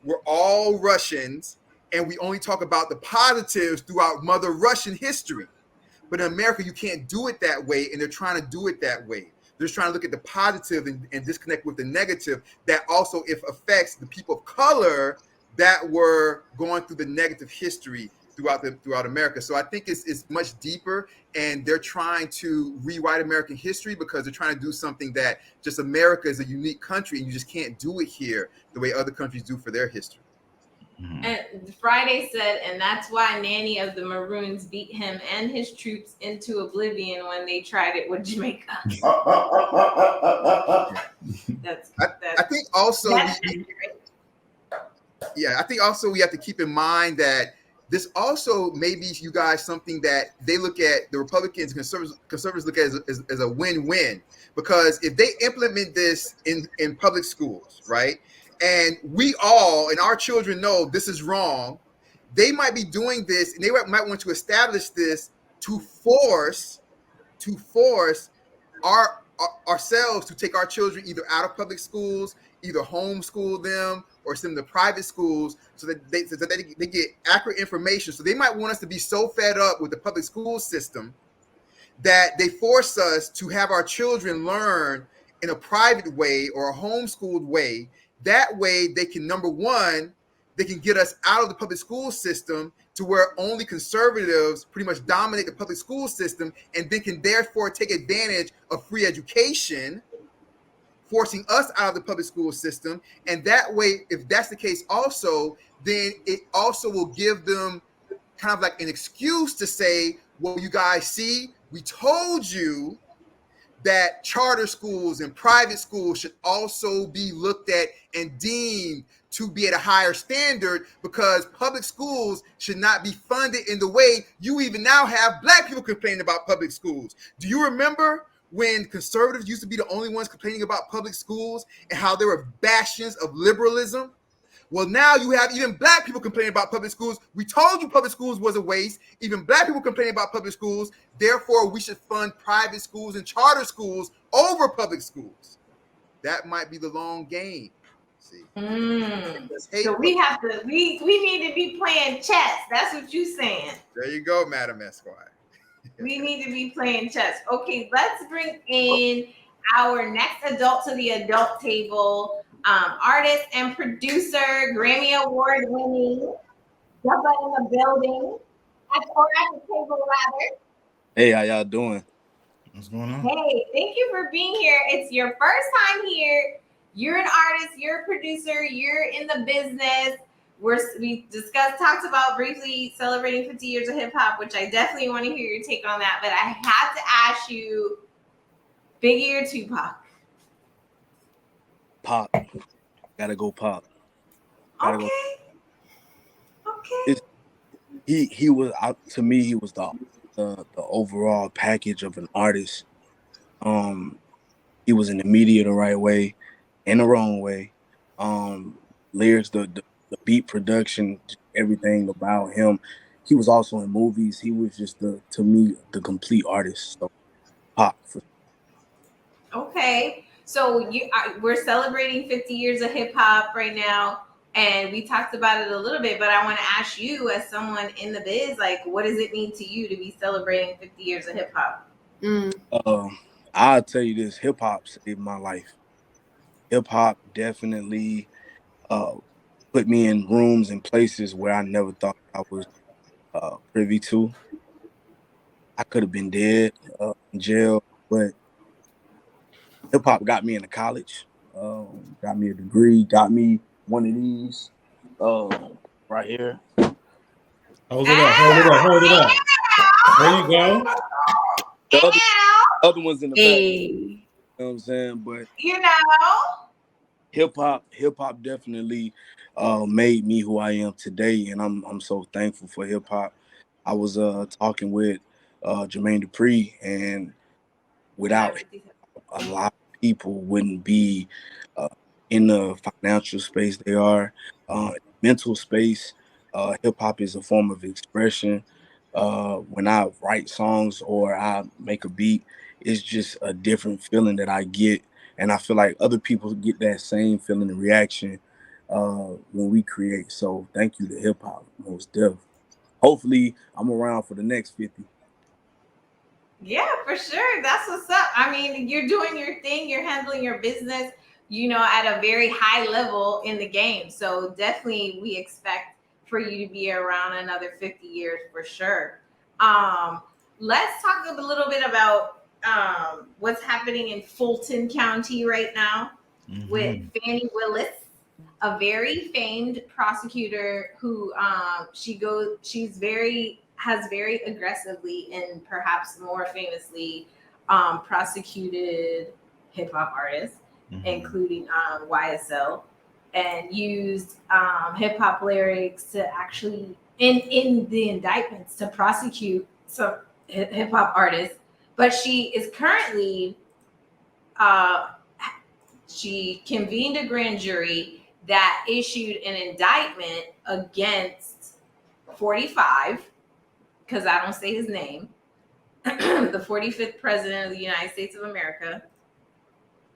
we're all Russians and we only talk about the positives throughout Mother Russian history. But in America, you can't do it that way, and they're trying to do it that way. They're just trying to look at the positive and disconnect with the negative that also affects the people of color that were going through the negative history throughout America. So I think it's much deeper, and they're trying to rewrite American history because they're trying to do something that just America is a unique country, and you just can't do it here the way other countries do for their history. And Friday said, and that's why Nanny of the Maroons beat him and his troops into oblivion when they tried it with Jamaica. I think also I think also we have to keep in mind that this also maybe you guys something that they look at, the Republicans, conservatives look at as a win-win, because if they implement this in public schools, right? And we all, and our children know this is wrong, they might be doing this, and they might want to establish this to force ourselves to take our children either out of public schools, either homeschool them, or send them to private schools so that they get accurate information. So they might want us to be so fed up with the public school system that they force us to have our children learn in a private way or a homeschooled way. That way they can, number one, they can get us out of the public school system to where only conservatives pretty much dominate the public school system, and they can therefore take advantage of free education, forcing us out of the public school system. And that way, if that's the case also, then it also will give them kind of like an excuse to say, well, you guys see, we told you that charter schools and private schools should also be looked at and deemed to be at a higher standard, because public schools should not be funded in the way you even now have Black people complaining about public schools. Do you remember when conservatives used to be the only ones complaining about public schools and how they were bastions of liberalism? Well, now you have even Black people complaining about public schools. We told you public schools was a waste. Even Black people complaining about public schools. Therefore, we should fund private schools and charter schools over public schools. That might be the long game. See, So we have to. We need to be playing chess. That's what you're saying. There you go, Madam Esquire. We need to be playing chess. Okay, let's bring in our next adult to the adult table. Artist and producer, Grammy Award winning, Jumpa in the building, at the table rather. Hey, how y'all doing? What's going on? Hey, thank you for being here. It's your first time here. You're an artist, you're a producer, you're in the business. We talked about briefly celebrating 50 years of hip hop, which I definitely want to hear your take on that. But I had to ask you, Biggie or Tupac? Pop. Gotta go Pop. Okay. He was to me, he was the overall package of an artist. He was in the media the right way and the wrong way. Lyrics, the beat production, everything about him. He was also in movies. He was just to me the complete artist. So Pop. Okay. So we're celebrating 50 years of hip hop right now, and we talked about it a little bit, but I want to ask you, as someone in the biz, like, what does it mean to you to be celebrating 50 years of hip hop? I'll tell you this, hip hop saved my life. Hip hop definitely put me in rooms and places where I never thought I was privy to. I could have been dead, in jail, but hip hop got me into college, got me a degree, got me one of these right here. Hold it up. There you go. The other one's in the back. Hey. You know what I'm saying? But hip hop definitely made me who I am today, and I'm so thankful for hip hop. I was talking with Jermaine Dupri, and without a lot of people wouldn't be in the financial space they are, mental space. Hip hop is a form of expression. When I write songs or I make a beat, it's just a different feeling that I get. And I feel like other people get that same feeling and reaction when we create. So thank you to hip hop, most definitely. Hopefully I'm around for the next 50. Yeah, for sure. That's what's up. I mean, you're doing your thing, you're handling your business, at a very high level in the game. So definitely we expect for you to be around another 50 years for sure. Let's talk a little bit about what's happening in Fulton County right now with Fani Willis, a very famed prosecutor who has very aggressively and perhaps more famously prosecuted hip hop artists, including YSL, and used hip hop lyrics to actually in the indictments to prosecute some hip hop artists. But she is currently she convened a grand jury that issued an indictment against 45, because I don't say his name, the 45th president of the United States of America.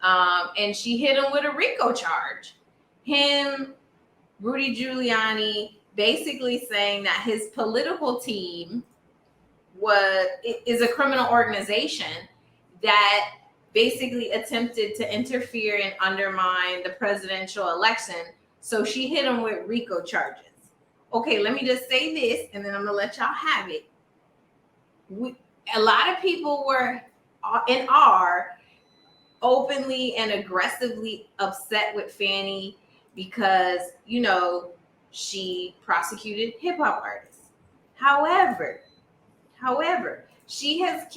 And she hit him with a RICO charge. Him, Rudy Giuliani, basically saying that his political team is a criminal organization that basically attempted to interfere and undermine the presidential election. So she hit him with RICO charges. Okay, let me just say this, and then I'm gonna let y'all have it. A lot of people were and are openly and aggressively upset with Fani because, she prosecuted hip hop artists. However, she has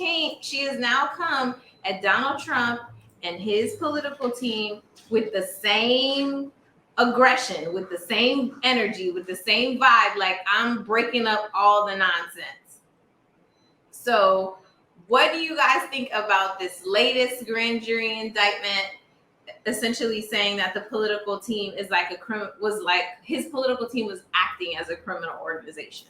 now come at Donald Trump and his political team with the same aggression, with the same energy, with the same vibe, like I'm breaking up all the nonsense. So what do you guys think about this latest grand jury indictment, essentially saying that the political team is like his political team was acting as a criminal organization?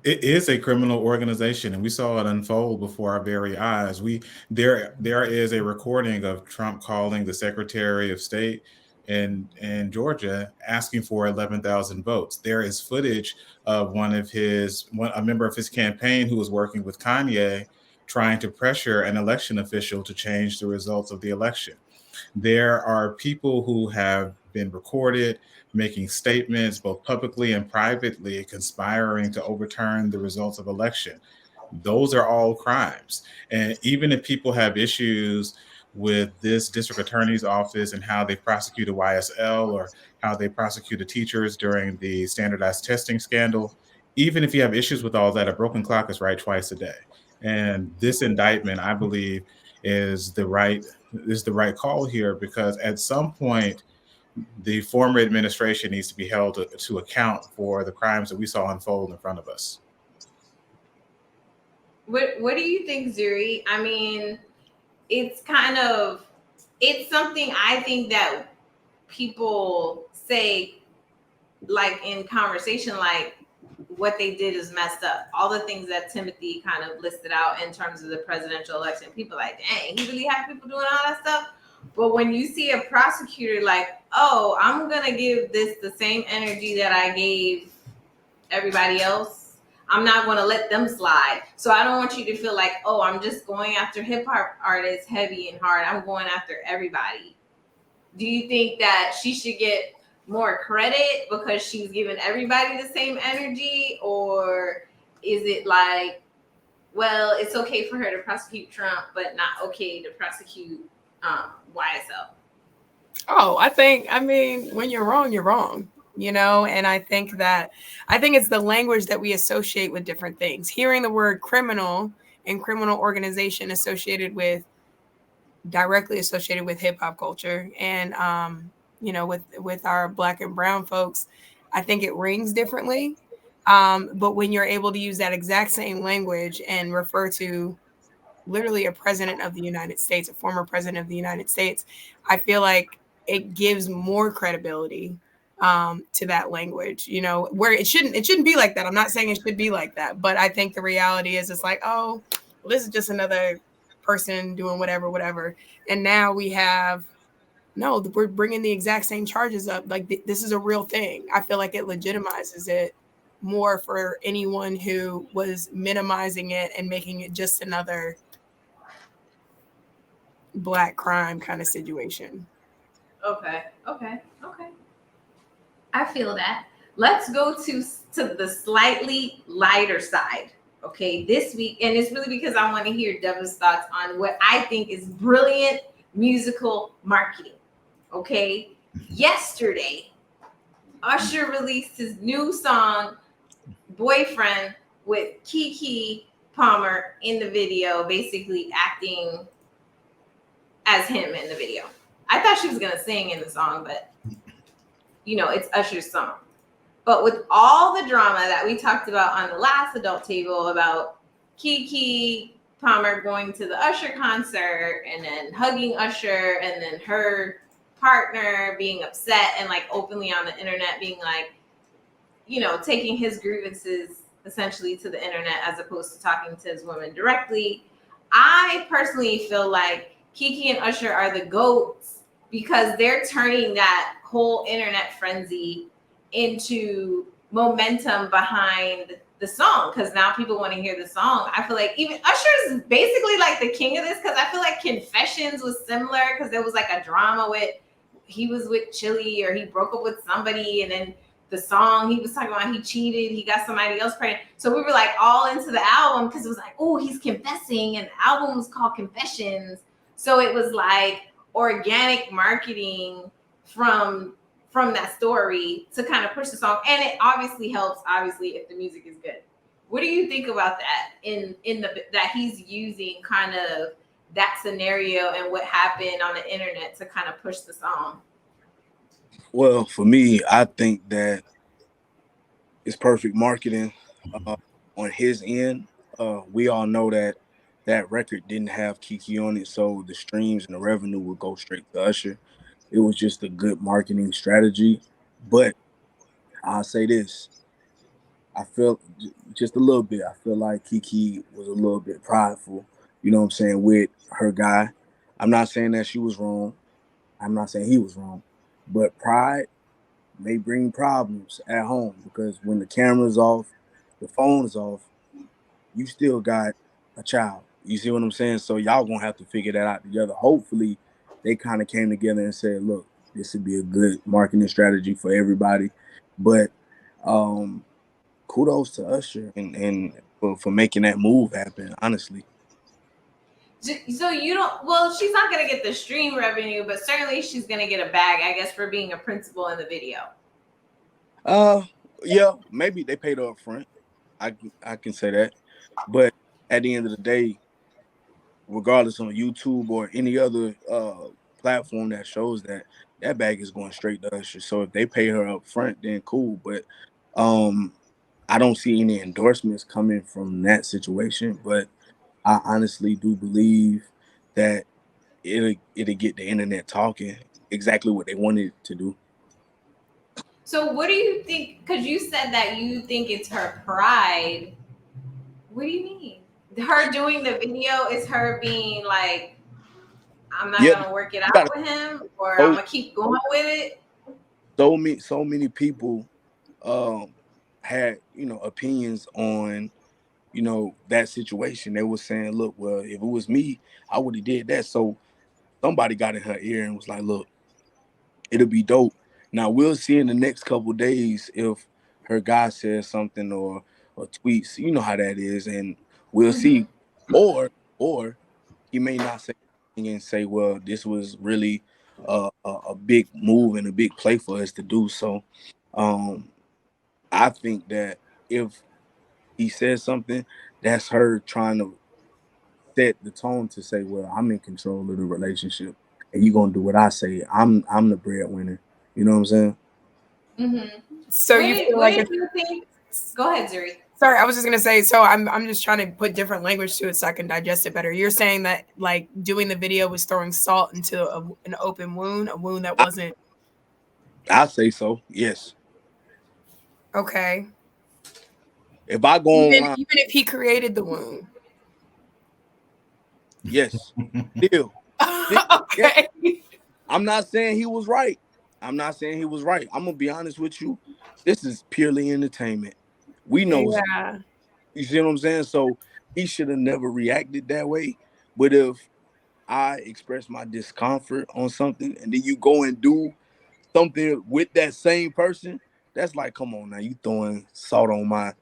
It is a criminal organization, and we saw it unfold before our very eyes. There is a recording of Trump calling the Secretary of State in Georgia asking for 11,000 votes. There is footage of a member of his campaign who was working with Kanye trying to pressure an election official to change the results of the election. There are people who have been recorded making statements both publicly and privately, conspiring to overturn the results of election. Those are all crimes. And even if people have issues with this district attorney's office and how they prosecuted YSL or how they prosecuted teachers during the standardized testing scandal, even if you have issues with all that, a broken clock is right twice a day. And this indictment, I believe, is the right call here, because at some point, the former administration needs to be held to account for the crimes that we saw unfold in front of us. What do you think, Zuri? I mean, it's something I think that people say, like in conversation, like what they did is messed up. All the things that Timothy kind of listed out in terms of the presidential election, people are like, dang, he really had people doing all that stuff. But when you see a prosecutor like, oh, I'm going to give this the same energy that I gave everybody else, I'm not going to let them slide. So I don't want you to feel like, oh, I'm just going after hip hop artists heavy and hard. I'm going after everybody. Do you think that she should get more credit because she's giving everybody the same energy? Or is it like, well, it's okay for her to prosecute Trump, but not okay to prosecute YSL? Oh, I mean, when you're wrong, you're wrong, and I think it's the language that we associate with different things. Hearing the word criminal and criminal organization directly associated with hip hop culture and, with our Black and brown folks, I think it rings differently. But when you're able to use that exact same language and refer to literally a president of the United States, a former president of the United States, I feel like it gives more credibility to that language, where it shouldn't be like that. I'm not saying it should be like that, but I think the reality is it's like, oh, well, this is just another person doing whatever. And now we're bringing the exact same charges up. Like this is a real thing. I feel like it legitimizes it more for anyone who was minimizing it and making it just another Black crime kind of situation. Okay. I feel that. Let's go to the slightly lighter side. Okay, this week, and it's really because I want to hear Deva's thoughts on what I think is brilliant musical marketing. Okay, yesterday, Usher released his new song, Boyfriend, with Keke Palmer in the video, basically acting as him in the video. I thought she was going to sing in the song, but it's Usher's song. But with all the drama that we talked about on the last Adult Table about Keke Palmer going to the Usher concert and then hugging Usher and then her partner being upset and like openly on the internet being like, taking his grievances essentially to the internet as opposed to talking to his women directly. I personally feel like Keke and Usher are the GOATs because they're turning that whole internet frenzy into momentum behind the song, because now people want to hear the song. I feel like even Usher is basically like the king of this, because I feel like Confessions was similar because there was like a drama with he was with Chili or he broke up with somebody, and then the song he was talking about he cheated, he got somebody else pregnant. So we were like all into the album because it was like, oh, he's confessing, and the album was called Confessions. So it was like organic marketing from that story to kind of push the song. And it obviously helps, if the music is good. What do you think about that in the that he's using kind of that scenario and what happened on the internet to kind of push the song? Well, for me, I think that it's perfect marketing on his end. We all know that that record didn't have Kiki on it, so the streams and the revenue would go straight to Usher. It was just a good marketing strategy. But I'll say this. I feel just a little bit. I feel like Kiki was a little bit prideful, you know what I'm saying, with her guy. I'm not saying that she was wrong. I'm not saying he was wrong. But pride may bring problems at home because when the camera's off, the phone is off, you still got a child. You see what I'm saying? So y'all gonna have to figure that out together. Hopefully they kind of came together and said, look, this would be a good marketing strategy for everybody. But kudos to Usher and for making that move happen, honestly. So you don't, well, she's not going to get the stream revenue, but certainly she's going to get a bag, I guess, for being a principal in the video. Yeah, maybe they paid her up front. I can say that. But at the end of the day, regardless on YouTube or any other platform that shows that, that bag is going straight to Usher. So if they pay her up front, then cool. But I don't see any endorsements coming from that situation. But I honestly do believe that it'll get the internet talking exactly what they wanted it to do. So what do you think? Because you said that you think it's her pride. What do you mean? Her doing the video is her being like, I'm not gonna work it out with him, or I'm gonna keep going with it. So many people had opinions on that situation. They were saying, look, well, if it was me, I would have did that. So somebody got in her ear and was like, look, it'll be dope. Now we'll see in the next couple of days if her guy says something or tweets. You know how that is, and we'll see. Or he may not say anything and say, well, this was really a big move and a big play for us to do. So I think that if he says something, that's her trying to set the tone to say, well, I'm in control of the relationship and you're gonna do what I say. I'm the breadwinner. You know what I'm saying? Mm-hmm. So you feel like you think? Go ahead, Zuri. Sorry, I was just gonna say. So I'm just trying to put different language to it so I can digest it better. You're saying that like doing the video was throwing salt into an open wound, a wound that wasn't. I say so. Yes. Okay. If I go even if he created the wound. Yes. Still. Okay. Yeah. I'm not saying he was right. I'm gonna be honest with you. This is purely entertainment. We know. Yeah. You see what I'm saying? So he should have never reacted that way. But if I express my discomfort on something and then you go and do something with that same person, that's like, come on now, you throwing salt on my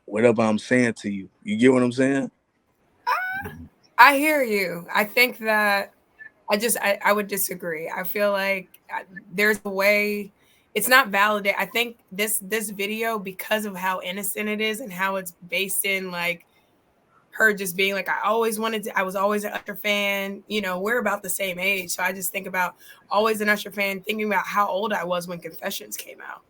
whatever I'm saying to you. You get what I'm saying? I hear you. I think that I would disagree. I feel like there's a way it's not validated. I think this video, because of how innocent it is and how it's based in like her just being like, I was always an Usher fan. We're about the same age. So I just think about always an Usher fan, thinking about how old I was when Confessions came out,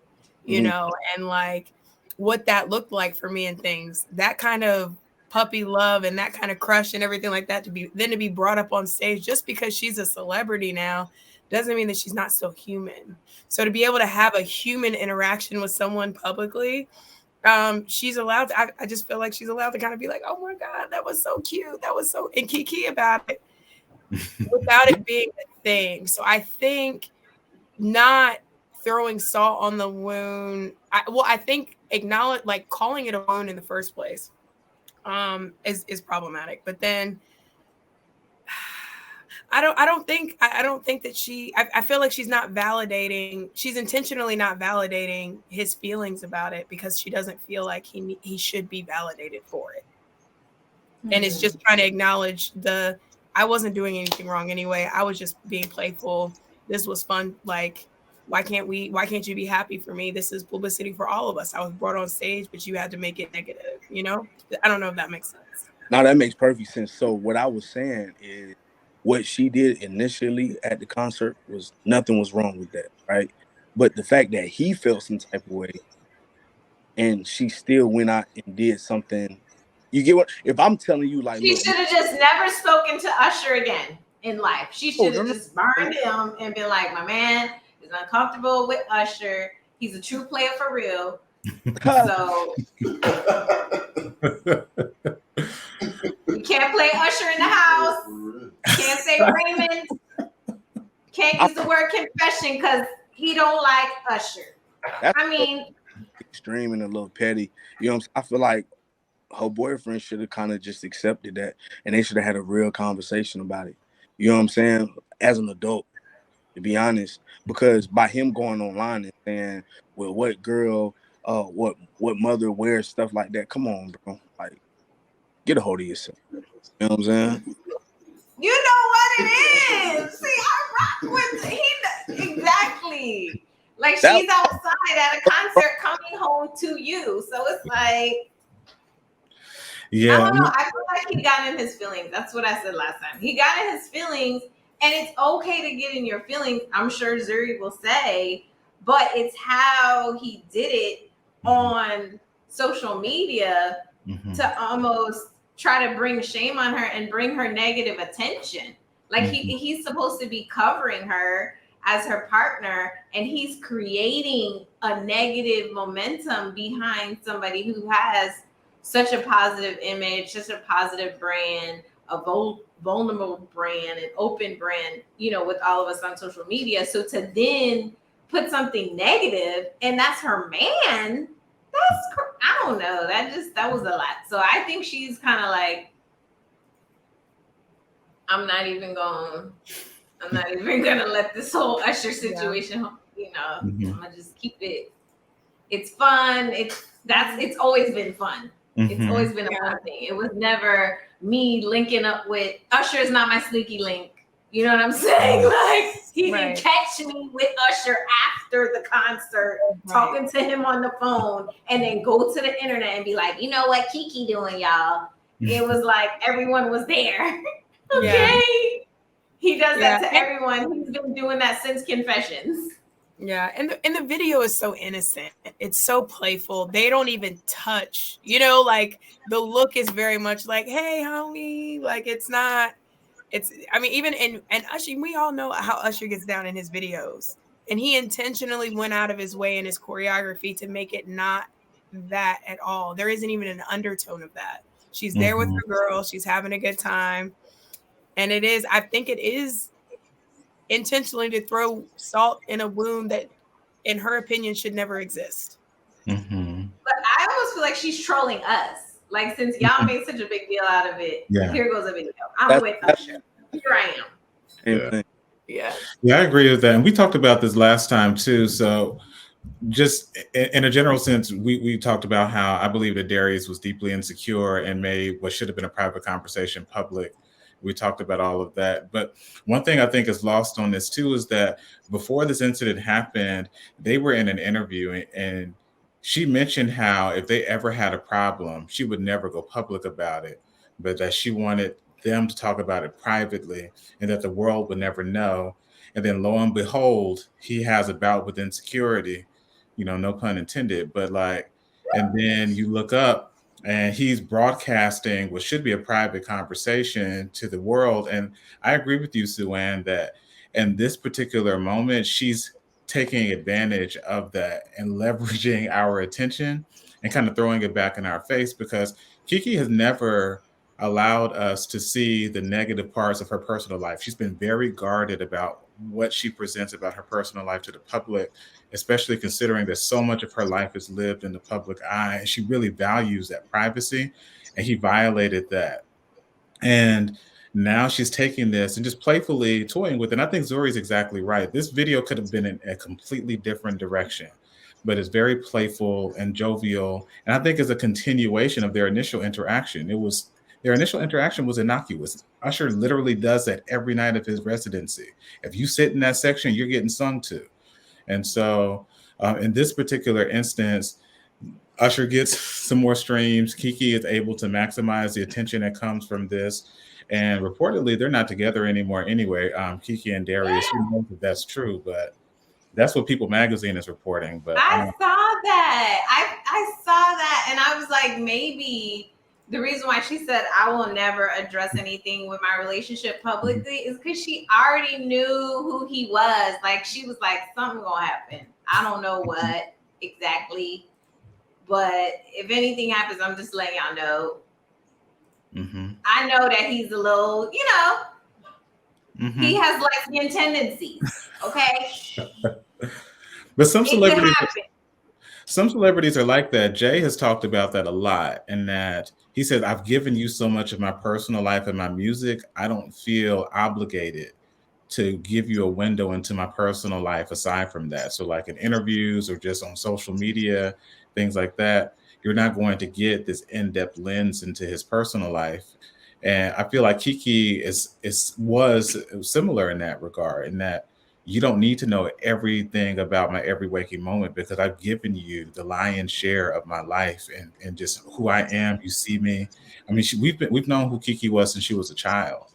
and like what that looked like for me and things. That kind of puppy love and that kind of crush and everything like that to be brought up on stage just because she's a celebrity now doesn't mean that she's not still human. So to be able to have a human interaction with someone publicly, she's allowed to, I just feel like she's allowed to kind of be like, oh my God, that was so cute. That was so, and Kiki about it without it being a thing. So I think not throwing salt on the wound. I think calling it a wound in the first place is problematic. But then I don't think that I feel like she's intentionally not validating his feelings about it because she doesn't feel like he should be validated for it. Mm-hmm. And it's just trying to acknowledge I wasn't doing anything wrong anyway. I was just being playful. This was fun. Like, Why can't you be happy for me? This is publicity for all of us. I was brought on stage, but you had to make it negative, you know? I don't know if that makes sense. Now that makes perfect sense. So what I was saying is what she did initially at the concert was nothing was wrong with that, right? But the fact that he felt some type of way and she still went out and did something, you get what? If I'm telling you, like, She look, should have just never spoken to Usher again in life. She should have just burned him and been like, my man is uncomfortable with Usher. He's a true player for real. So you can't play Usher in the house. Can't say Raymond. Can't use the word confession because he don't like Usher. I mean, extreme and a little petty. You know what I'm saying? I feel like her boyfriend should have kind of just accepted that, and they should have had a real conversation about it. You know what I'm saying? As an adult, to be honest, because by him going online and saying, well, what girl, what mother wears stuff like that, come on, bro. Like, get a hold of yourself. You know what I'm saying? You know what it is. See, I rock with exactly. Like she's outside at a concert coming home to you. So it's like, yeah. I don't know. I feel like he got in his feelings. That's what I said last time. He got in his feelings, and it's okay to get in your feelings. I'm sure Zuri will say, but it's how he did it on social media to almost try to bring shame on her and bring her negative attention. Like he's supposed to be covering her as her partner, and he's creating a negative momentum behind somebody who has such a positive image, such a positive brand, a vulnerable brand, an open brand, you know, with all of us on social media. So to then put something negative, and that's her man, I don't know. That was a lot. So I think she's kind of like, I'm not even gonna let this whole Usher situation, you know, I'm gonna just keep it. It's fun. It's always been fun. It's always been a fun thing. It was never me linking up with Usher is not my sneaky link. You know what I'm saying? Like he didn't catch me with Usher after the concert, talking to him on the phone, and then go to the internet and be like, you know what Kiki doing, y'all? It was like everyone was there. Okay. Yeah. He does that to everyone. He's been doing that since Confessions. Yeah, and the video is so innocent. It's so playful. They don't even touch. You know, like the look is very much like, "Hey, homie." Like it's not. I mean, even and Usher, we all know how Usher gets down in his videos, and he intentionally went out of his way in his choreography to make it not that at all. There isn't even an undertone of that. She's there with her girl. She's having a good time, and I think it is intentionally to throw salt in a wound that, in her opinion, should never exist. But I almost feel like she's trolling us. Like, since y'all made such a big deal out of it, here goes a video. I'm with Usher. Here I am. Yeah, I agree with that. And we talked about this last time too. So just in a general sense, we talked about how I believe that Darius was deeply insecure and made what should have been a private conversation public. We talked about all of that. But one thing I think is lost on this too is that before this incident happened, they were in an interview and she mentioned how if they ever had a problem, she would never go public about it, but that she wanted them to talk about it privately and that the world would never know. And then lo and behold, he has a bout with insecurity, you know, no pun intended, but like, and then you look up and he's broadcasting what should be a private conversation to the world. And I agree with you, Sue-Ann, that in this particular moment, she's taking advantage of that and leveraging our attention and kind of throwing it back in our face, because Kiki has never allowed us to see the negative parts of her personal life. She's been very guarded about what she presents about her personal life to the public, especially considering that so much of her life is lived in the public eye. And she really values that privacy, and he violated that. And now she's taking this and just playfully toying with it. And I think Zuri's exactly right. This video could have been in a completely different direction, but it's very playful and jovial. And I think it's a continuation of their initial interaction. Their initial interaction was innocuous. Usher literally does that every night of his residency. If you sit in that section, you're getting sung to. And so in this particular instance, Usher gets some more streams. Kiki is able to maximize the attention that comes from this. And reportedly, they're not together anymore anyway. Kiki and Darius, who knows if that's true, but that's what People Magazine is reporting. But I saw that. I saw that, and I was like, maybe the reason why she said I will never address anything with my relationship publicly is because she already knew who he was. Like, she was like, something gonna happen. I don't know what exactly, but if anything happens, I'm just letting y'all know. I know that he's a little, he has lesbian tendencies. Okay. But some celebrities are like that. Jay has talked about that a lot, and that he said, I've given you so much of my personal life and my music, I don't feel obligated to give you a window into my personal life aside from that. So like in interviews or just on social media, things like that, you're not going to get this in-depth lens into his personal life. And I feel like Kiki was similar in that regard, in that you don't need to know everything about my every waking moment because I've given you the lion's share of my life and just who I am. You see me. I mean, we've known who Kiki was since she was a child,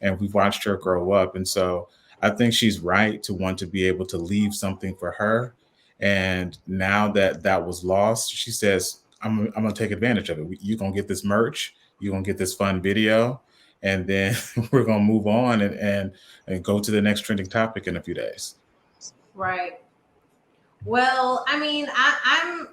and we've watched her grow up. And so I think she's right to want to be able to leave something for her. And now that was lost, she says, I'm going to take advantage of it. You're going to get this merch. You're going to get this fun video. And then we're going to move on and go to the next trending topic in a few days. Right. Well, I mean, I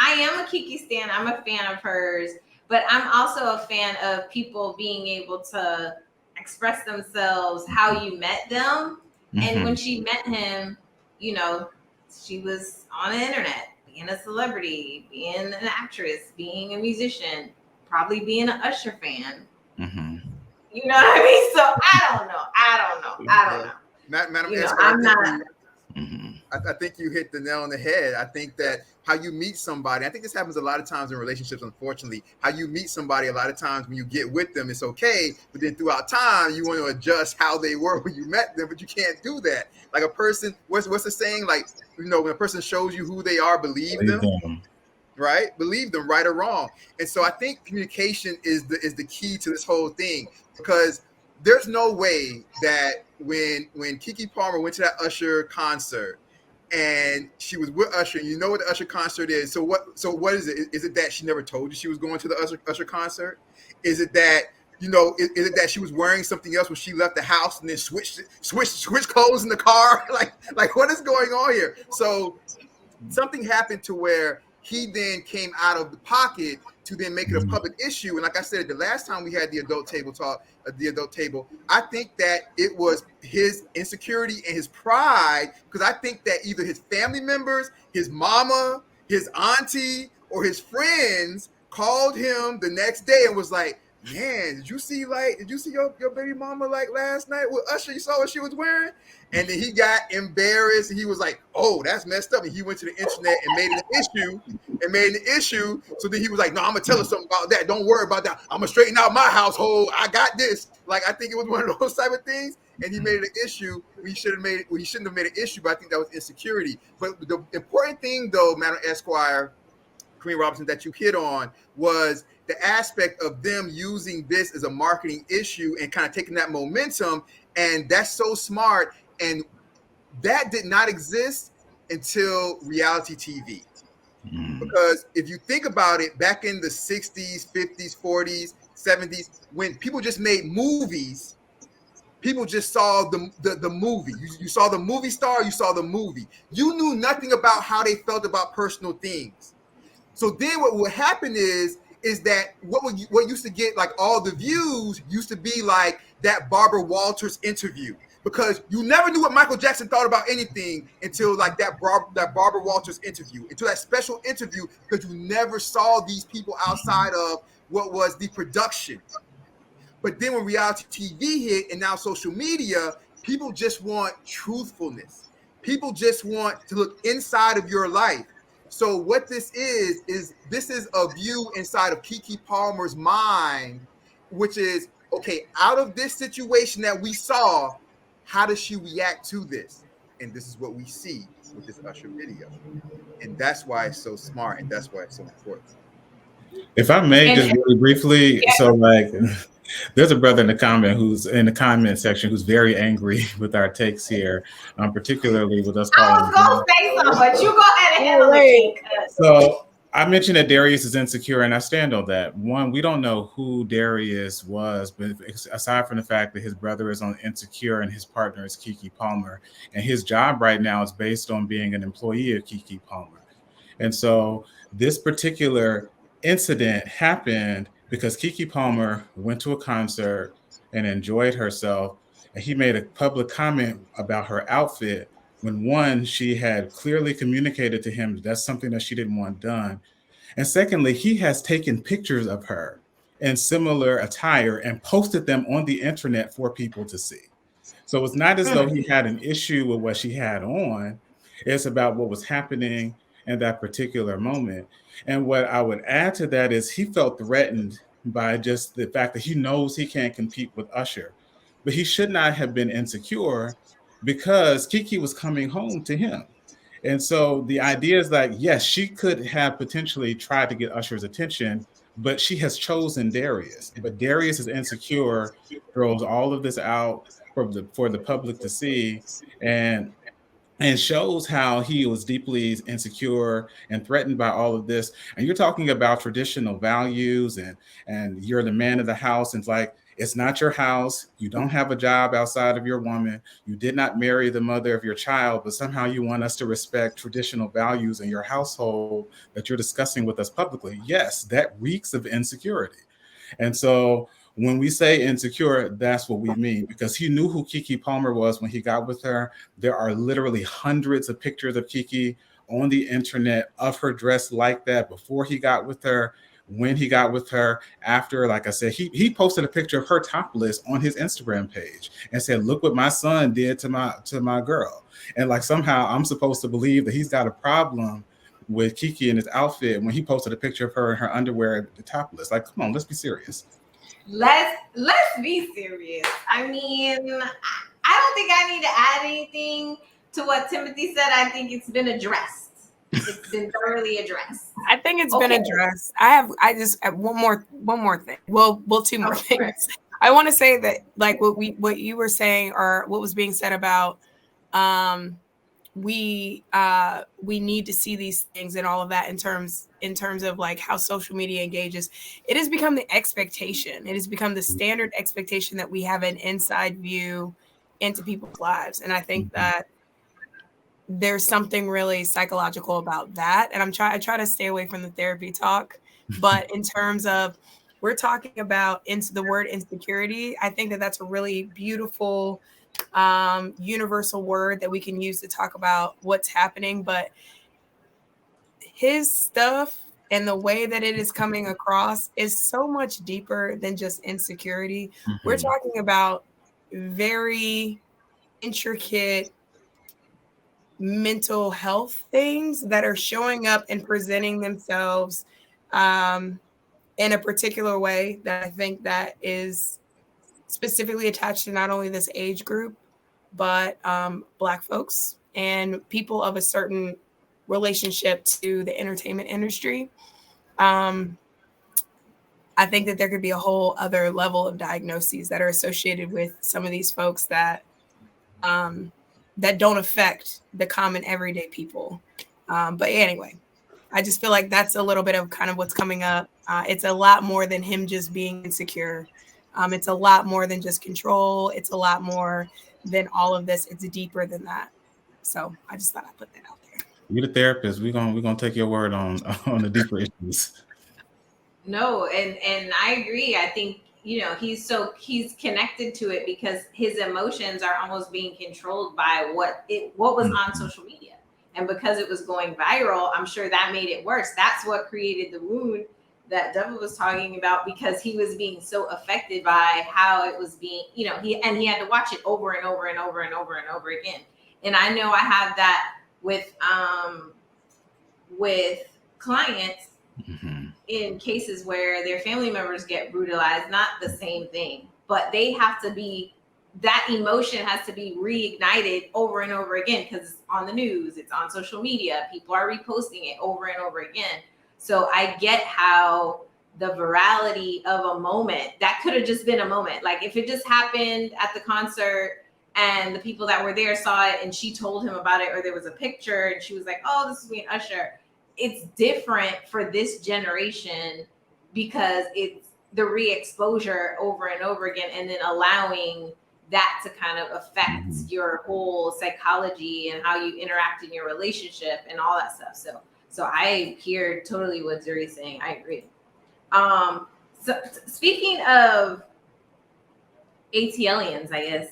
am a Kiki stan. I'm a fan of hers, but I'm also a fan of people being able to express themselves how you met them. And when she met him, she was on the internet, being a celebrity, being an actress, being a musician, probably being an Usher fan. You know what I mean? So I don't know. Madam Esquire, I'm not. I think you hit the nail on the head. I think that how you meet somebody, I think this happens a lot of times in relationships, unfortunately. How you meet somebody, a lot of times when you get with them, it's okay. But then throughout time, you want to adjust how they were when you met them, but you can't do that. Like a person, what's the saying? Like, when a person shows you who they are, believe them. Right? Believe them, right or wrong. And so I think communication is the key to this whole thing, because there's no way that when Keke Palmer went to that Usher concert and she was with Usher, and you know what the Usher concert is. So what is it? Is it that she never told you she was going to the Usher concert? Is it that, is it that she was wearing something else when she left the house and then switched clothes in the car? like what is going on here? So something happened to where he then came out of the pocket to then make it a public issue. And like I said, the last time we had the adult table talk, I think that it was his insecurity and his pride, because I think that either his family members, his mama, his auntie, or his friends called him the next day and was like, man, did you see your baby mama like last night with Usher? You saw what she was wearing? And then he got embarrassed and he was like, oh, that's messed up. And he went to the internet and made an issue. So then he was like, no, I'm gonna tell her something about that. Don't worry about that. I'm gonna straighten out my household. I got this. Like, I think it was one of those type of things. And he made it an issue. He shouldn't have made an issue, but I think that was insecurity. But the important thing though, Madam Esquire, Queen Robinson, that you hit on was the aspect of them using this as a marketing issue and kind of taking that momentum. And that's so smart. And that did not exist until reality TV. Because if you think about it, back in the 60s, 50s, 40s, 70s, when people just made movies, people just saw the movie. You saw the movie star, you saw the movie. You knew nothing about how they felt about personal things. So then what would happen is that what used to get like all the views used to be like that Barbara Walters interview, because you never knew what Michael Jackson thought about anything until like that Barbara Walters interview, until that special interview, because you never saw these people outside of what was the production. But then when reality TV hit and now social media, people just want truthfulness. People just want to look inside of your life. So what this is this is a view inside of Keke Palmer's mind, which is, okay, out of this situation that we saw, how does she react to this? and this is what we see with this Usher video. And that's why it's so smart, and that's why it's so important. If I may, just really briefly, Yeah. so like, there's a brother in the comment section who's very angry with our takes here, particularly with us I calling. was gonna say something, but you go ahead and handle it. So I mentioned that Darius is insecure, and I stand on that. One, we don't know who Darius was, but aside from the fact that his brother is on Insecure and his partner is Keke Palmer, and his job right now is based on being an employee of Keke Palmer. And so this particular incident happened because Keke Palmer went to a concert and enjoyed herself, and he made a public comment about her outfit when, one, she had clearly communicated to him that's something that she didn't want done. And secondly, he has taken pictures of her in similar attire and posted them on the internet for people to see. So it's not as though he had an issue with what she had on. It's about what was happening in that particular moment. And what I would add to that is he felt threatened by just the fact that he knows he can't compete with Usher. But he should not have been insecure because Keke was coming home to him. And so the idea is like, yes, she could have potentially tried to get Usher's attention, but she has chosen Darius. But Darius is insecure, throws all of this out for the public to see, and shows how he was deeply insecure and threatened by all of this. And you're talking about traditional values, and you're the man of the house, and it's like, it's not your house. You don't have a job outside of your woman. You did not marry the mother of your child, but somehow you want us to respect traditional values in your household that you're discussing with us publicly. Yes, that reeks of insecurity. And so when we say insecure, that's what we mean, because he knew who Keke Palmer was when he got with her. There are literally hundreds of pictures of Keke on the internet of her dressed like that before he got with her, when he got with her, after. Like I said, he posted a picture of her topless on his Instagram page and said, look what my son did to my girl. And like somehow I'm supposed to believe that he's got a problem with Keke and his outfit when he posted a picture of her in her underwear, the topless. Like, come on, let's be serious. Let's be serious. I mean, I don't think I need to add anything to what Timothy said. I think it's been addressed. It's been thoroughly addressed. I think it's been addressed. I just have one more thing. Well, two more things. I want to say that, like, what you were saying, or what was being said about we need to see these things and all of that in terms of like how social media engages. It has become the expectation. It has become the standard expectation that we have an inside view into people's lives. And I think that there's something really psychological about that. And I try to stay away from the therapy talk, but in terms of, we're talking about the word insecurity, I think that that's a really beautiful universal word that we can use to talk about what's happening. But his stuff and the way that it is coming across is so much deeper than just insecurity. Mm-hmm. We're talking about very intricate mental health things that are showing up and presenting themselves in a particular way that I think that is specifically attached to not only this age group, but Black folks and people of a certain relationship to the entertainment industry. I think that there could be a whole other level of diagnoses that are associated with some of these folks that don't affect the common everyday people. But anyway, I just feel like that's a little bit of kind of what's coming up. It's a lot more than him just being insecure. It's a lot more than just control. It's a lot more than all of this. It's deeper than that. So I just thought I'd put that out there. You're the therapist. We're gonna take your word on the deeper issues. No, and I agree. I think, he's connected to it because his emotions are almost being controlled by what was on social media. And because it was going viral, I'm sure that made it worse. That's what created the wound that Devil was talking about, because he was being so affected by how it was being, he had to watch it over and over and over and over and over again. And I know I have that with clients in cases where their family members get brutalized, not the same thing, but they have to be that emotion has to be reignited over and over again because it's on the news, it's on social media, people are reposting it over and over again. So I get how the virality of a moment, that could have just been a moment. Like if it just happened at the concert and the people that were there saw it and she told him about it, or there was a picture and she was like, oh, this is me and Usher. It's different for this generation because it's the re-exposure over and over again, and then allowing that to kind of affect your whole psychology and how you interact in your relationship and all that stuff. So I hear totally what Zuri's saying. I agree. So speaking of ATLians, I guess,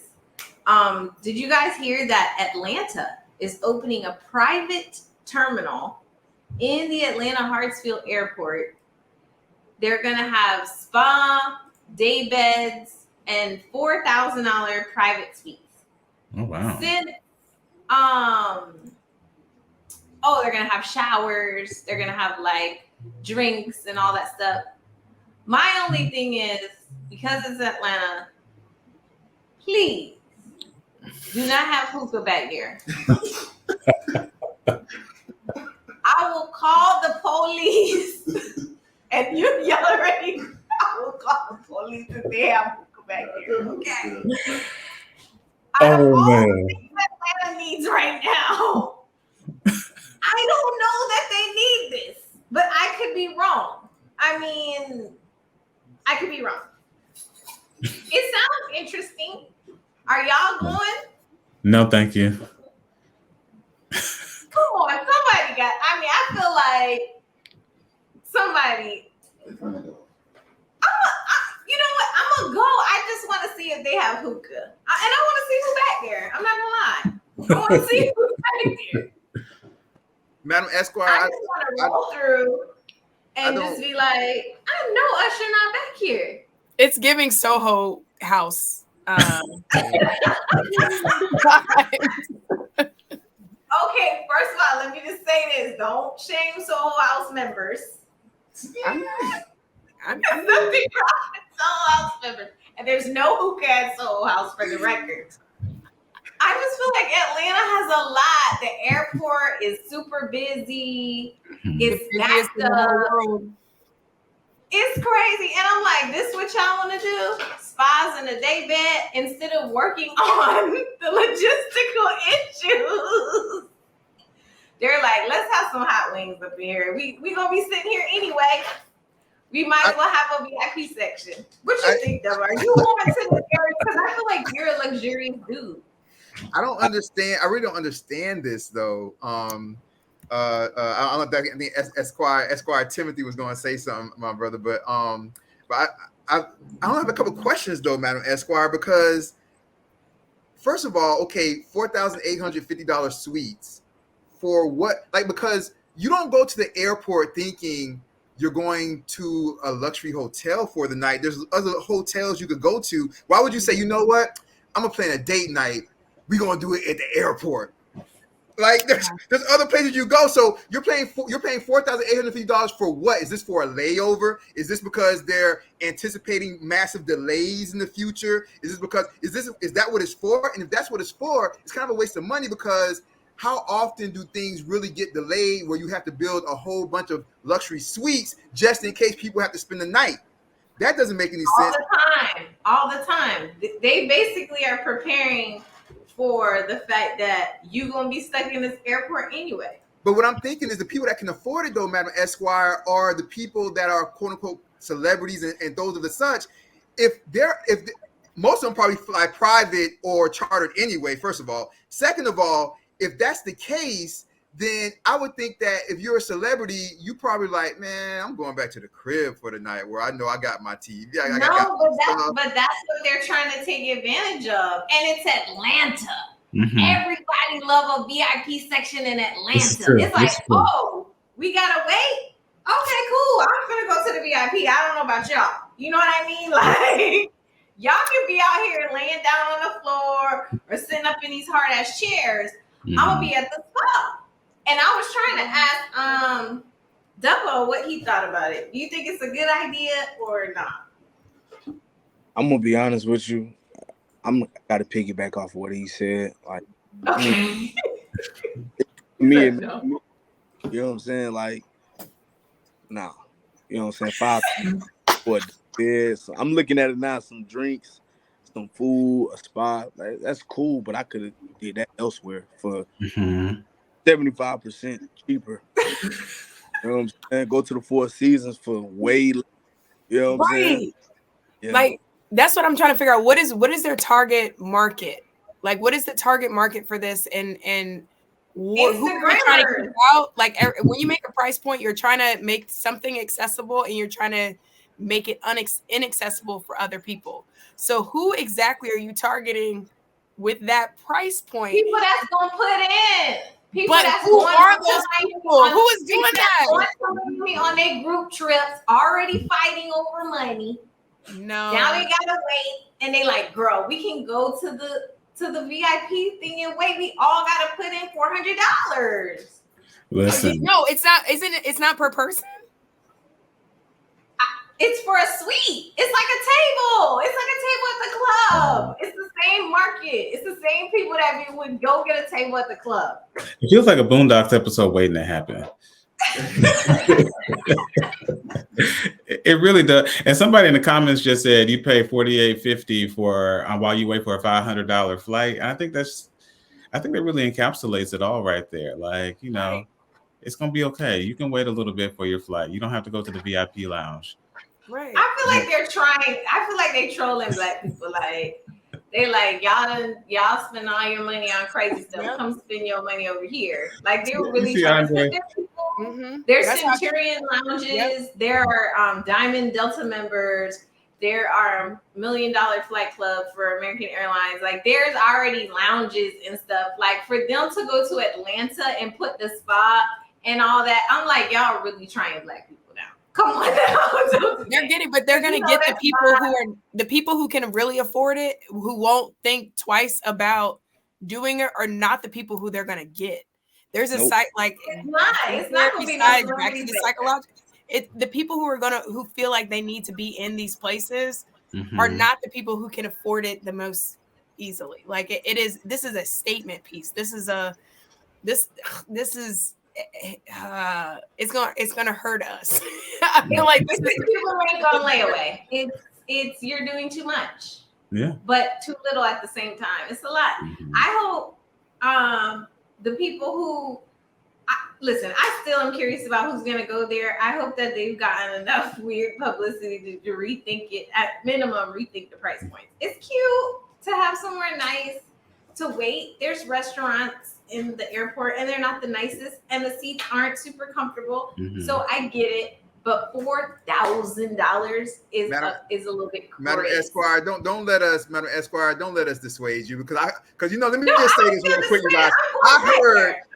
did you guys hear that Atlanta is opening a private terminal in the Atlanta Hartsfield Airport? They're going to have spa, day beds, and $4,000 private suites. Oh, wow. Since, they're going to have showers. They're going to have like drinks and all that stuff. My only thing is, because it's Atlanta, please do not have hookah back there. I will call the police. And y'all already, I will call the police if they have hookah back there. Okay. Man. Atlanta needs right now. I don't know that they need this, but I could be wrong. I mean, I could be wrong. It sounds interesting. Are y'all going? No, thank you. Come on, somebody got. I mean, I feel like somebody. You know what? I'm gonna go. I just want to see if they have hookah, and I want to see who's back there. I'm not gonna lie. I want to see who's back there. Madam Esquire, I just want to roll through and just be like, I know Usher not back here. It's giving Soho House. Okay, first of all, let me just say this. Don't shame Soho House members. I'm Nothing wrong with Soho House members. And there's no hookah at Soho House for the record. I just feel like Atlanta has a lot. The airport is super busy. It's backed up. It's crazy. And I'm like, this is what y'all want to do? Spas in a day bed instead of working on the logistical issues. They're like, let's have some hot wings up here. We gonna be sitting here anyway. We might as well have a VIP section. What you think, Dub? Are you going to the area? Because I feel like you're a luxurious dude. I don't understand. I really don't understand this though. I don't know if I think Esquire Timothy was going to say something, my brother, but I don't have a couple questions though, Madam Esquire, because first of all, okay, $4,850 suites for what? Like, because you don't go to the airport thinking you're going to a luxury hotel for the night. There's other hotels you could go to. Why would you say, you know what? I'm gonna plan a date night. We're gonna do it at the airport. Like there's other places you go. So you're paying $4,850 for what? Is this for a layover? Is this because they're anticipating massive delays in the future? Is that what it's for? And if that's what it's for, it's kind of a waste of money, because how often do things really get delayed where you have to build a whole bunch of luxury suites just in case people have to spend the night? That doesn't make any sense. All the time. They basically are preparing for the fact that you're going to be stuck in this airport anyway. But what I'm thinking is the people that can afford it, though, Madam Esquire, are the people that are quote unquote celebrities and those of the such. Most of them probably fly private or chartered anyway, first of all. Second of all, if that's the case, then I would think that if you're a celebrity, you probably like, man, I'm going back to the crib for the night where I know I got my TV. But that's what they're trying to take advantage of. And it's Atlanta. Mm-hmm. Everybody love a VIP section in Atlanta. It's like, we gotta wait. Okay, cool. I'm gonna go to the VIP. I don't know about y'all. You know what I mean? Like, y'all can be out here laying down on the floor or sitting up in these hard ass chairs. Mm-hmm. I'm gonna be at the spa. And I was trying to ask Dubbo what he thought about it. Do you think it's a good idea or not? I'm gonna be honest with you. I'm gotta piggyback off of what he said. Like Okay. me and No. you know what I'm saying? Like, nah. You know what I'm saying? 5 for a bed. So I'm looking at it now, some drinks, some food, a spa. Like, that's cool, but I could have did that elsewhere for Mhm. 75% cheaper. You know what I'm saying? Go to the Four Seasons for way less. You know what I'm saying? Right. Yeah. Like that's what I'm trying to figure out. What is their target market? Like what is the target market for this and who are they trying to keep Instagrammers. out? Like when you make a price point, you're trying to make something accessible and you're trying to make it inaccessible for other people. So who exactly are you targeting with that price point? People that's gonna put in. People But that's who going are on those tonight people? on- Who is doing people that's that? going to me on their group trips, already fighting over money. No. Now they gotta wait, and they like, girl, we can go to the VIP thing and wait. We all gotta put in $400. Listen, No, it's not. Isn't it? It's not per person. It's for a suite. It's like a table. It's like a table at the club. It's the same market. It's the same people that would go get a table at the club. it feels like a Boondocks episode waiting to happen. It really does. And somebody in the comments just said you pay $48.50 for while you wait for a $500 flight. And I think that really encapsulates it all right there. Like, you know, it's gonna be okay. You can wait a little bit for your flight. You don't have to go to the VIP lounge. Right. I feel like they're trying. I feel like they trolling black people. Like they like y'all spend all your money on crazy stuff. Yep. Come spend your money over here. Like they're really See, trying to Andre? put their people. Mm-hmm. There's That's how- Centurion lounges. There are Diamond Delta members. There are $1 Million Flight Club for American Airlines. Like there's already lounges and stuff. Like for them to go to Atlanta and put the spa and all that, I'm like, y'all really trying black people down. Come on now. They're getting, but they're gonna You know, get the that's people who are the people who can really afford it, who won't think twice about doing it, or not the people who they're gonna get. There's a Nope. site like It's not gonna be no back to celebrities the there. psychological. The people who feel like they need to be in these places Mhm. are not the people who can afford it the most easily. Like this is a statement piece. This is it's gonna hurt us. I feel like this is People ain't gonna lay away. It's you're doing too much, Yeah. but too little at the same time. It's a lot. Mhm. I hope the people who listen, I still am curious about who's gonna go there. I hope that they've gotten enough weird publicity to rethink it, at minimum rethink the price points. It's cute to have somewhere nice to wait. There's restaurants in the airport and they're not the nicest and the seats aren't super comfortable. Mhm. So I get it. But $4,000 is Madam- a little bit crazy. Madam Esquire, don't let us, Madam Esquire, don't let us dissuade you because you know, let me No, just say I'm this real gonna quick, you say, guys. I'm I going heard, back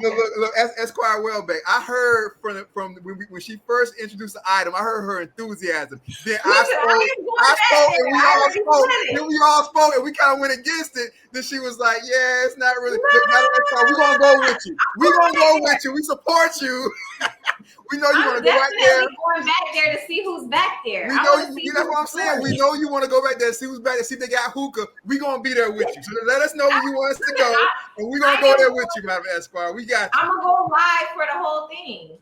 there. look, Esquire Welbeck. I heard from when she first introduced the item, I heard her enthusiasm. Then I Listen, spoke, I ain't going back and we there. I all already spoke. said it. Then we all spoke, and we kind of went against it. Then she was like, "Yeah, it's not really." Look, Madam Esquire, we're gonna go with you. We're gonna go with you. We support you. We know you want I'm to go right there. definitely going back there to see who's back there. We I know wanna see you. That's what I'm who's saying. We good. know you want to go back there, see who's back there, see if they got hookah. We gonna be there with you. So let us know where you want us to go, and we gonna go there with you, Madam Esquire. We got you. I'm gonna go live for the whole thing.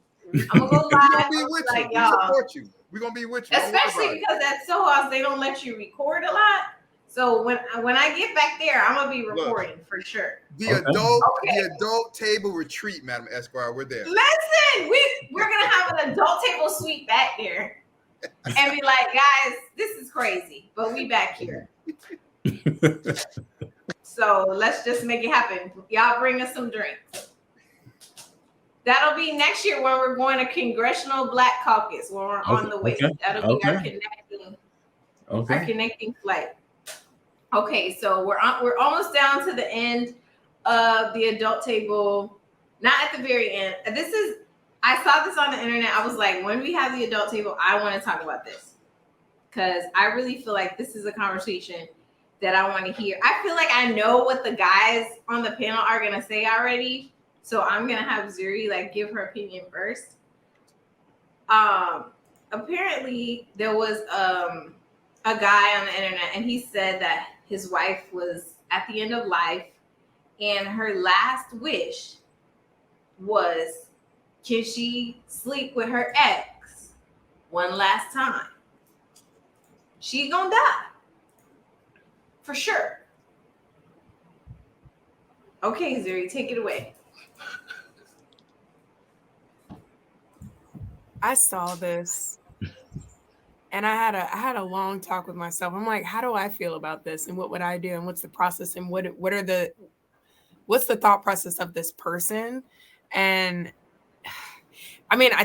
I'm gonna go We live. gonna be with you. like We y'all. support you. We gonna be with you. Don't worry Especially about it. because at Soho House they don't let you record a lot. So when I get back there, I'm gonna be recording for sure. The Okay. adult table retreat, Madam Esquire. We're there. Listen, we're gonna have an adult table suite back there and be like, guys, this is crazy, but we back here. So let's just make it happen. Y'all bring us some drinks. That'll be next year when we're going to Congressional Black Caucus when we're on the way. Okay. That'll be our Okay. our connecting flight. Okay, so we're almost down to the end of the adult table. Not at the very end. I saw this on the internet. I was like, when we have the adult table, I want to talk about this. Because I really feel like this is a conversation that I want to hear. I feel like I know what the guys on the panel are gonna say already. So I'm gonna have Zuri like give her opinion first. Apparently there was a a guy on the internet, and he said that his wife was at the end of life, and her last wish was, can she sleep with her ex one last time? She gonna die for sure. Okay, Zuri, take it away. I saw this and I had a long talk with myself. I'm like, how do I feel about this, and what would I do, and what's the process, and what's the thought process of this person? And I mean, I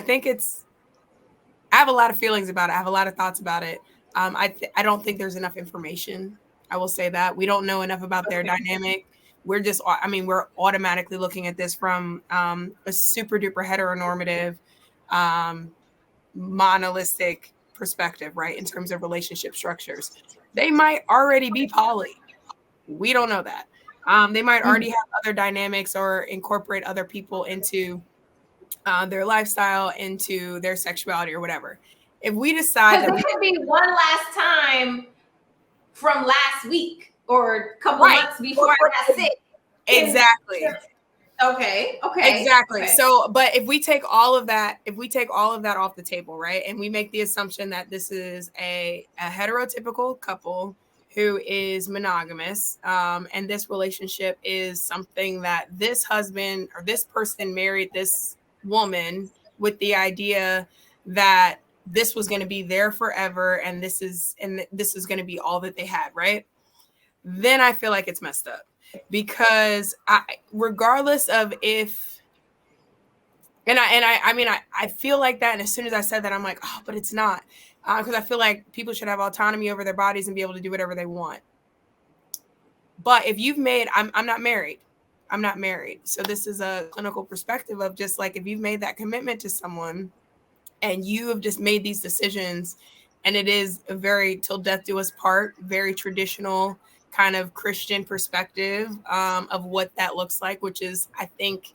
have a lot of feelings about it. I have a lot of thoughts about it. I don't think there's enough information. I will say that we don't know enough about their dynamic. We're automatically looking at this from a super duper heteronormative, monolithic perspective, right? In terms of relationship structures, they might already be poly. We don't know that. They might already have other dynamics or incorporate other people into their lifestyle, into their sexuality or whatever. If we decide that it could be one last time from last week or a couple months before, that's it. Exactly. Okay. Exactly. Okay. So, but if we take all of that off the table, right, and we make the assumption that this is a heterotypical couple who is monogamous, and this relationship is something that this husband or this person married this woman with the idea that this was going to be there forever, and this is going to be all that they had, right? Then I feel like it's messed up. Because regardless of if, I feel like that. And as soon as I said that, I'm like, oh, but it's not, because I feel like people should have autonomy over their bodies and be able to do whatever they want. But if you've made, I'm not married. So this is a clinical perspective of just like, if you've made that commitment to someone and you have just made these decisions, and it is a very till death do us part, very traditional kind of Christian perspective of what that looks like, which is, I think,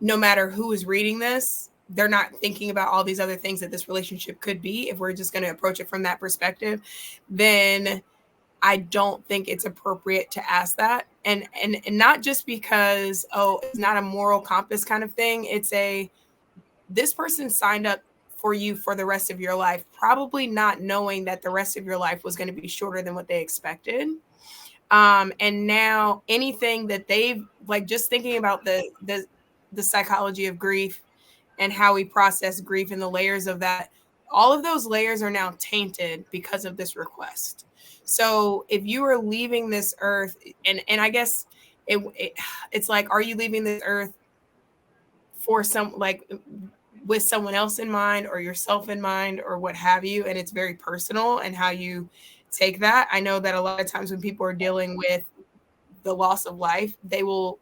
no matter who is reading this, they're not thinking about all these other things that this relationship could be. If we're just going to approach it from that perspective, then I don't think it's appropriate to ask that. And not just because, it's not a moral compass kind of thing. It's this person signed up for you for the rest of your life, probably not knowing that the rest of your life was going to be shorter than what they expected. And now anything that they've, like, just thinking about the psychology of grief and how we process grief and the layers of that, all of those layers are now tainted because of this request. So if you are leaving this earth, and I guess it's like, are you leaving this earth for with someone else in mind or yourself in mind or what have you? And it's very personal and how you take that. I know that a lot of times when people are dealing with the loss of life, they will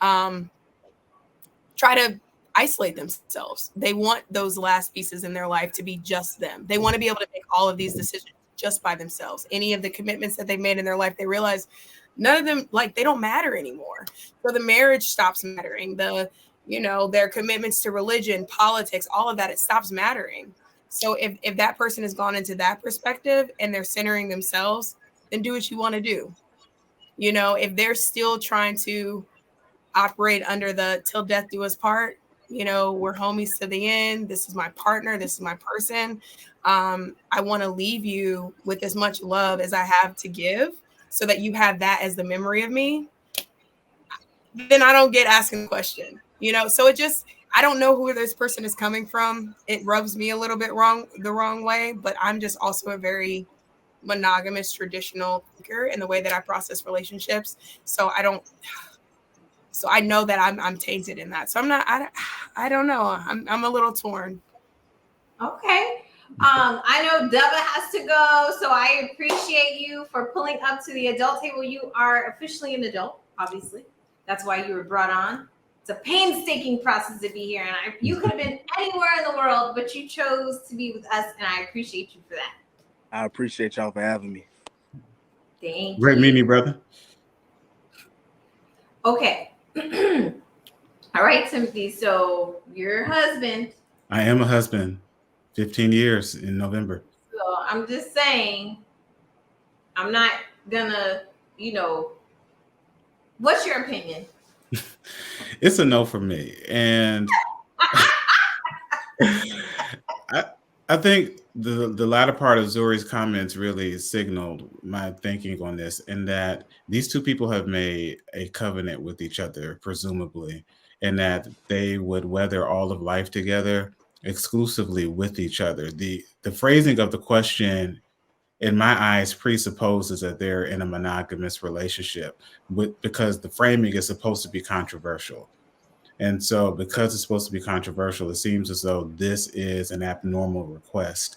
try to isolate themselves. They want those last pieces in their life to be just them. They want to be able to make all of these decisions just by themselves. Any of the commitments that they've made in their life, they realize none of them, they don't matter anymore. So the marriage stops mattering. Their commitments to religion, politics, all of that, it stops mattering. So if that person has gone into that perspective and they're centering themselves, then do what you want to do. If they're still trying to operate under the till death do us part, we're homies to the end. This is my partner. This is my person. I want to leave you with as much love as I have to give so that you have that as the memory of me. Then I don't get asking the question. So I don't know who this person is coming from. It rubs me a little bit the wrong way, but I'm just also a very monogamous, traditional thinker in the way that I process relationships. So I know that I'm tainted in that. So I don't know. I'm a little torn. Okay. I know Dubba has to go, so I appreciate you for pulling up to the adult table. You are officially an adult, obviously. That's why you were brought on. It's a painstaking process to be here, and you could have been anywhere in the world, but you chose to be with us, and I appreciate you for that. I appreciate y'all for having me. Thank you. Great meeting you, brother. Okay. All right, Timothy. So your husband. I am a husband. 15 years in November. So I'm just saying, I'm not gonna, what's your opinion? It's a no for me. And I think the latter part of Zuri's comments really signaled my thinking on this, in that these two people have made a covenant with each other, presumably, and that they would weather all of life together exclusively with each other. The phrasing of the question, in my eyes, presupposes that they're in a monogamous relationship, because the framing is supposed to be controversial. And so because it's supposed to be controversial, it seems as though this is an abnormal request.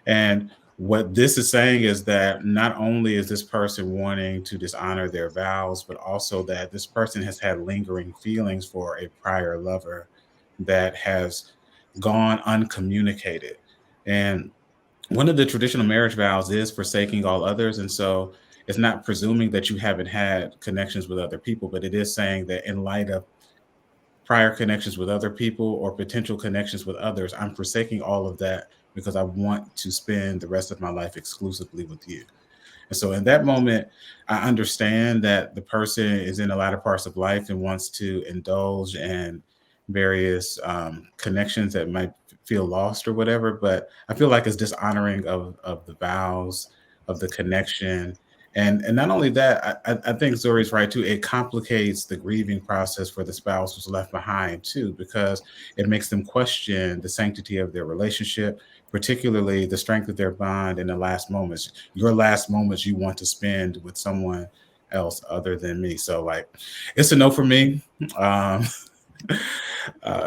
And what this is saying is that not only is this person wanting to dishonor their vows, but also that this person has had lingering feelings for a prior lover that has gone uncommunicated. And one of the traditional marriage vows is forsaking all others. And so it's not presuming that you haven't had connections with other people, but it is saying that in light of prior connections with other people or potential connections with others, I'm forsaking all of that because I want to spend the rest of my life exclusively with you. And so in that moment, I understand that the person is in the latter parts of life and wants to indulge in various connections that might feel lost or whatever, but I feel like it's dishonoring of the vows, of the connection. And not only that, I think Zuri's right too. It complicates the grieving process for the spouse who's left behind too, because it makes them question the sanctity of their relationship, particularly the strength of their bond in the last moments. Your last moments you want to spend with someone else other than me. So like, it's a no for me.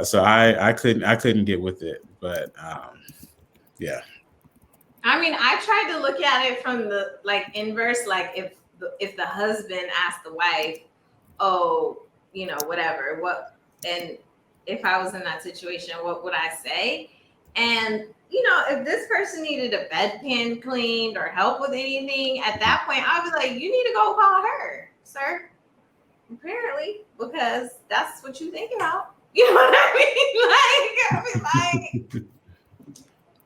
So I couldn't get with it, but yeah. I mean, I tried to look at it from the inverse, like if the husband asked the wife, oh, whatever, and if I was in that situation, what would I say? And if this person needed a bedpan cleaned or help with anything, at that point, I'd be like, you need to go call her, sir. Apparently, because that's what you think about. You know what I mean? Like,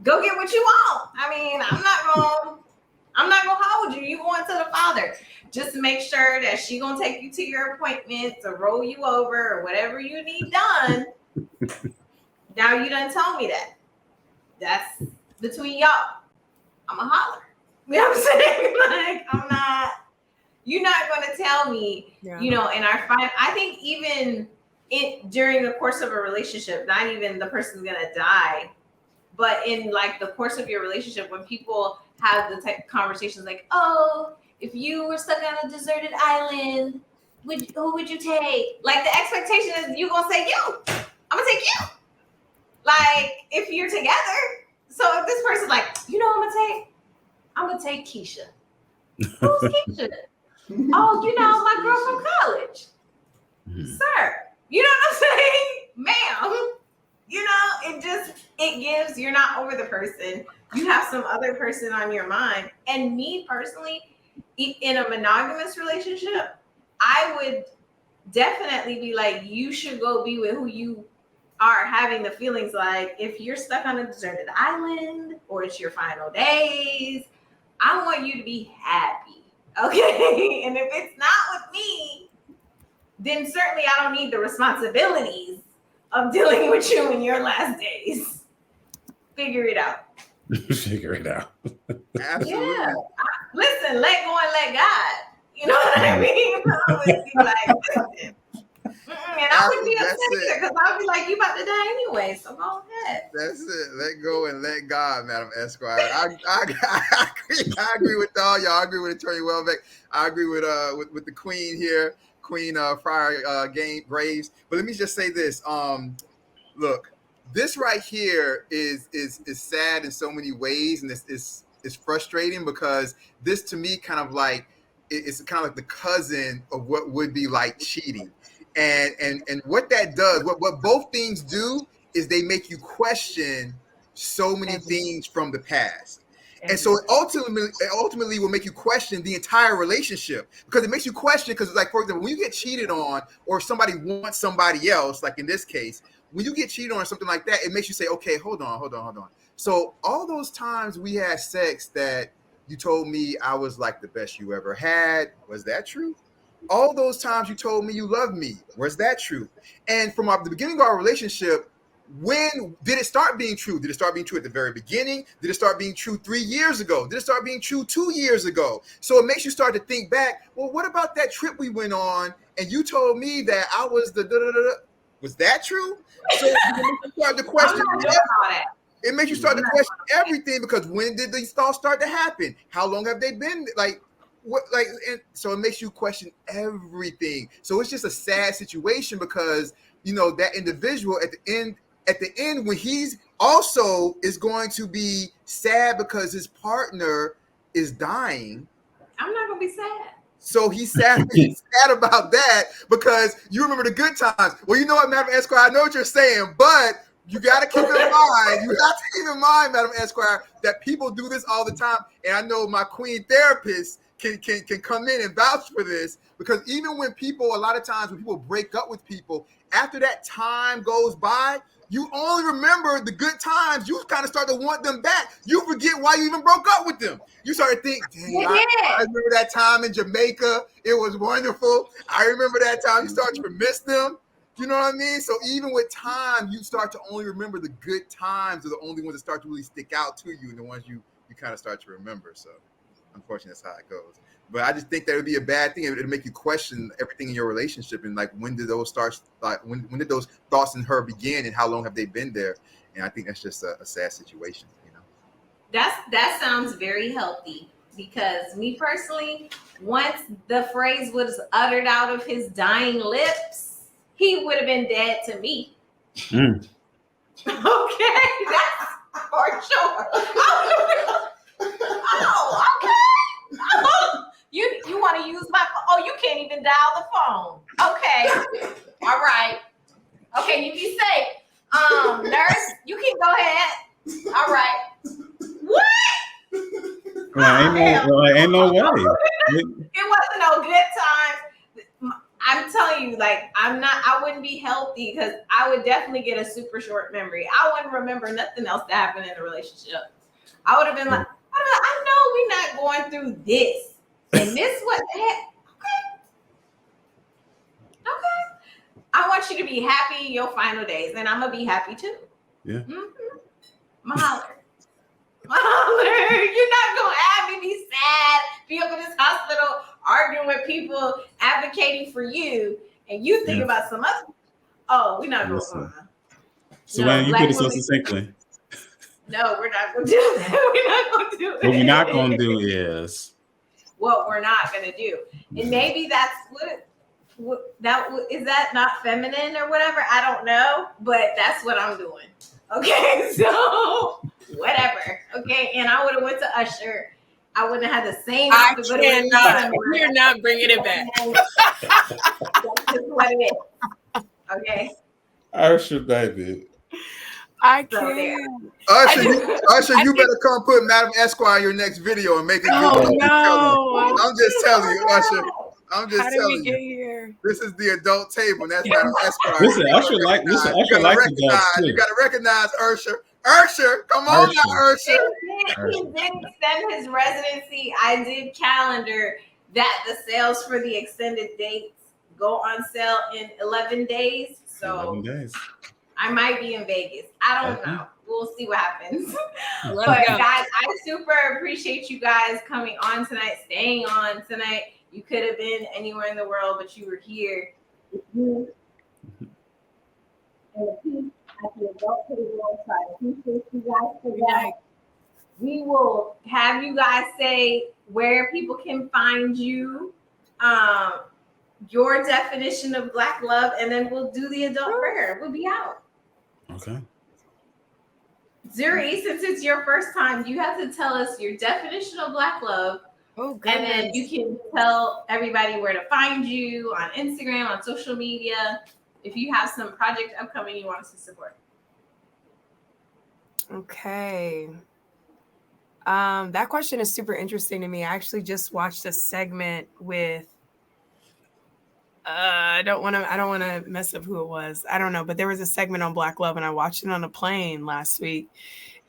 go get what you want. I mean, I'm not gonna hold you. You going to the Father. Just make sure that she gonna take you to your appointment to roll you over or whatever you need done. Now you done told me that. That's between y'all. I'm a holler. You know what I'm saying? Like, you're not gonna tell me, in our I think even during the course of a relationship, not even the person's gonna die, but in like the course of your relationship, when people have the type of conversations like, oh, if you were stuck on a deserted island, who would you take? Like the expectation is you gonna say you. I'm gonna take you. Like if you're together. So if this person's like, I'm gonna take Keisha. Who's Keisha? Oh, my girl from college. Mm-hmm. Sir. You know what I'm saying? Ma'am. It gives, you're not over the person. You have some other person on your mind. And me personally, in a monogamous relationship, I would definitely be like, you should go be with who you are having the feelings like. If you're stuck on a deserted island or it's your final days, I want you to be happy. Okay? And if it's not with me, then certainly I don't need the responsibilities of dealing with you in your last days. Figure it out. Figure it out. Absolutely. Yeah. Listen, let go and let God. You know what I mean? I would be like, listen. And I would be upset either because I would be like, you about to die anyway, so go ahead. That's it. Let go and let God, Madam Esquire. I agree with all y'all. I agree with Attorney Welbeck. I agree with the Queen here. Queen Friar Graves. But let me just say this. Look, this right here is sad in so many ways, and it's frustrating because this to me kind of like it's kind of like the cousin of what would be like cheating. And what that does, what both things do is they make you question so many things from the past. And so it ultimately will make you question the entire relationship, because it makes you question, because like, for example, when you get cheated on or somebody wants somebody else, like in this case, when you get cheated on or something like that, it makes you say, okay, hold on. So all those times we had sex that you told me I was like the best you ever had, was that true? All those times you told me you loved me, was that true? And from the beginning of our relationship, when did it start being true? Did it start being true at the very beginning? Did it start being true 3 years ago? Did it start being true 2 years ago? So it makes you start to think back, well, what about that trip we went on and you told me that I was the da-da-da-da? Was that true? So it makes you start to question it makes you start to question everything, because when did these thoughts start to happen? How long have they been and so it makes you question everything. So it's just a sad situation, because that individual at the end when he's also is going to be sad because his partner is dying. I'm not gonna be sad. So he's sad about that, because you remember the good times. Well, you know what, Madam Esquire, I know what you're saying, but you got to keep in mind, Madam Esquire, that people do this all the time. And I know my queen therapist can come in and vouch for this, because even when people, a lot of times when people break up with people, after that time goes by, you only remember the good times. You kind of start to want them back. You forget why you even broke up with them. You start to think, dang, I remember that time in Jamaica. It was wonderful. I remember that time. You start to miss them. You know what I mean? So even with time, you start to only remember the good times are the only ones that start to really stick out to you, and the ones you kind of start to remember. So unfortunately, that's how it goes. But I just think that would be a bad thing. It would make you question everything in your relationship, and like, when did those start? Like, when did those thoughts in her begin, and how long have they been there? And I think that's just a sad situation. That sounds very healthy, because me personally, once the phrase was uttered out of his dying lips, he would have been dead to me. Okay, that's for sure. Oh, okay. Oh, you want to use my phone? Oh, you can't even dial the phone. Okay, all right. Okay, you be safe. Nurse, you can go ahead. All right. What? Ain't no way. It wasn't no good times. I'm telling you, like, I wouldn't be healthy, because I would definitely get a super short memory. I wouldn't remember nothing else that happened in the relationship. I would have been like, I know we're not going through this. And this what the heck? Okay. I want you to be happy in your final days, and I'm going to be happy too. Yeah. Mm-hmm. Mahler. You're not going to have me be sad, be up in this hospital, arguing with people, advocating for you, and you think about some other. Oh, we're not going to. So when you put it so succinctly. No, we're not going to do that. We're not going to do it. What we're not going to do is what we're not going to do, and maybe that's is that not feminine or whatever? I don't know, but that's what I'm doing. Okay, so whatever. Okay, and I would have went to Usher. I wouldn't have had the same. We're not bringing it back. That's just what it is. Okay. Usher, baby. I can't. Usher, you better come put Madam Esquire in your next video and make it. Oh no! I'm just telling you, Usher. I'm just How did telling we get you. here? This is the adult table, and that's Madam Esquire. Listen, Usher like adults too. You got to recognize Usher. Usher, come on now, Usher. He did extend his residency. I did calendar that the sales for the extended dates go on sale in 11 days. So 11 days. I might be in Vegas. I don't know. We'll see what happens. Let's But go. guys, I super appreciate you guys coming on tonight, staying on tonight. You could have been anywhere in the world, but you were here. And the piece at the adult table. So I appreciate you guys for that. We will have you guys say where people can find you, your definition of Black love, and then we'll do the adult prayer. We'll be out. Okay. Zuri, since it's your first time, you have to tell us your definition of Black love. Oh, goodness. And then you can tell everybody where to find you on Instagram, on social media, if you have some project upcoming you want us to support. Okay. That question is super interesting to me. I actually just watched a segment with I don't want to mess up who it was. I don't know, but there was a segment on Black Love, and I watched it on a plane last week,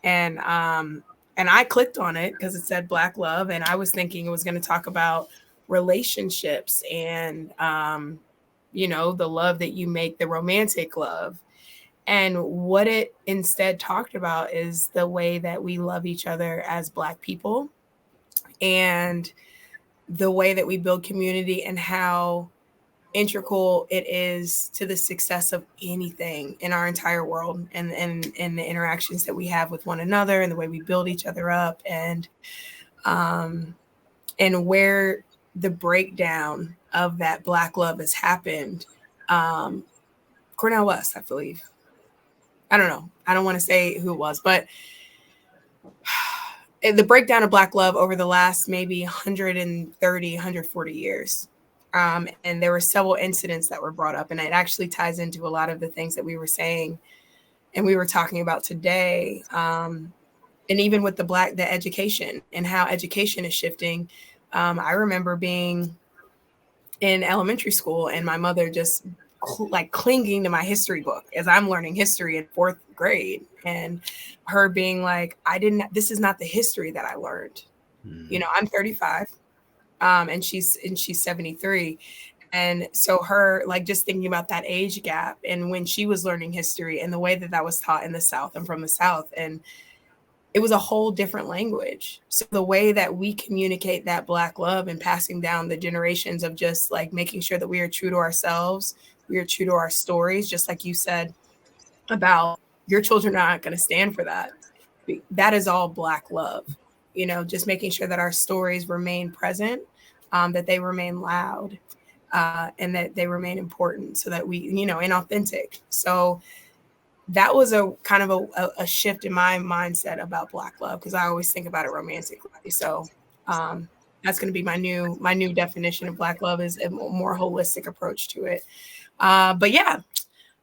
and I clicked on it because it said Black Love, and I was thinking it was going to talk about relationships and the love that you make, the romantic love. And what it instead talked about is the way that we love each other as Black people, and the way that we build community, and how integral it is to the success of anything in our entire world, and the interactions that we have with one another, and the way we build each other up, and where the breakdown of that Black love has happened. Cornel West, I believe. I don't know. I don't want to say who it was, but the breakdown of Black love over the last maybe 130, 140 years. And there were several incidents that were brought up, and it actually ties into a lot of the things that we were saying and we were talking about today. And even with the education and how education is shifting. I remember being in elementary school and my mother just clinging to my history book as I'm learning history in 4th grade, and her being like, this is not the history that I learned. I'm 35. And she's 73. And so her just thinking about that age gap and when she was learning history and the way that was taught in the South, I'm from the South, and it was a whole different language. So the way that we communicate that Black love and passing down the generations of just making sure that we are true to ourselves, we are true to our stories, just like you said about your children are not going to stand for that. That is all Black love, just making sure that our stories remain present, that they remain loud, and that they remain important, so that we, and authentic. So that was a kind of a shift in my mindset about Black love, because I always think about it romantically. So that's going to be my new definition of Black love, is a more holistic approach to it. But yeah,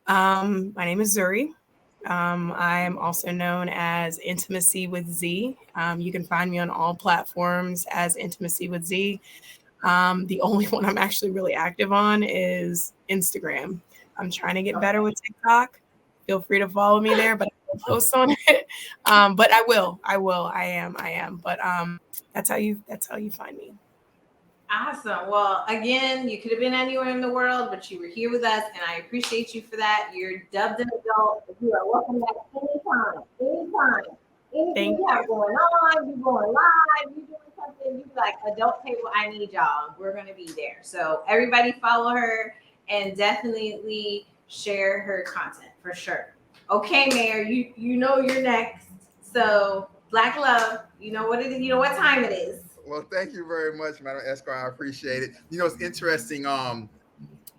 my name is Zuri. I am also known as Intimacy with Z. You can find me on all platforms as Intimacy with Z. The only one I'm actually really active on is Instagram. I'm trying to get better with TikTok. Feel free to follow me there, but I don't post on it. But I will. I am. But that's how you find me. Awesome. Well, again, you could have been anywhere in the world, but you were here with us, and I appreciate you for that. You're dubbed an adult. You are welcome back anytime. Anything you have going on, you're going live, you're doing something, you be like, adult table, I need y'all. We're going to be there. So everybody follow her and definitely share her content for sure. Okay, Mayor, you know you're next. So Black love, you know what it is, you know what time it is. Well, thank you very much, Madam Esquire. I appreciate it. It's interesting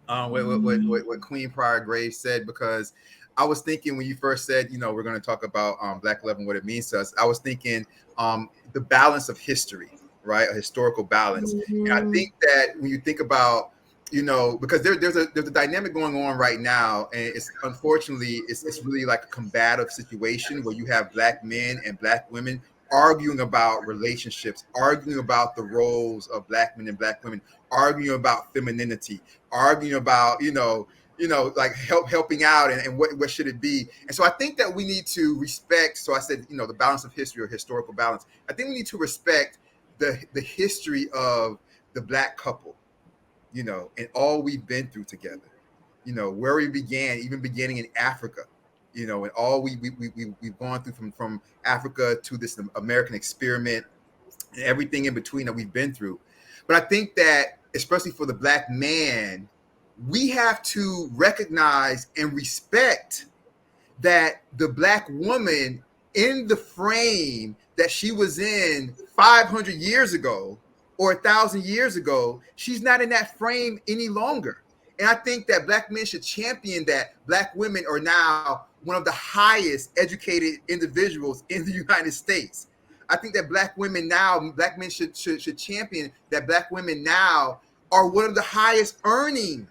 what Queen Prior Graves said, because I was thinking when you first said, we're going to talk about Black love and what it means to us, I was thinking the balance of history, right? A historical balance. Mm-hmm. And I think that when you think about, because there's a dynamic going on right now, and it's unfortunately it's really like a combative situation where you have Black men and Black women arguing about relationships, arguing about the roles of Black men and Black women, arguing about femininity, arguing about, helping out and what should it be. And so I think that we need to respect, so I said, the balance of history or historical balance. I think we need to respect the history of the Black couple, and all we've been through together, where we began, even beginning in Africa, and all we've gone through from Africa to this American experiment and everything in between that we've been through. But I think that, especially for the Black man, we have to recognize and respect that the Black woman in the frame that she was in 500 years ago or 1,000 years ago, she's not in that frame any longer. And I think that Black men should champion that Black women are now one of the highest educated individuals in the United States. I think that Black women now, Black men should champion that Black women now are one of the highest earning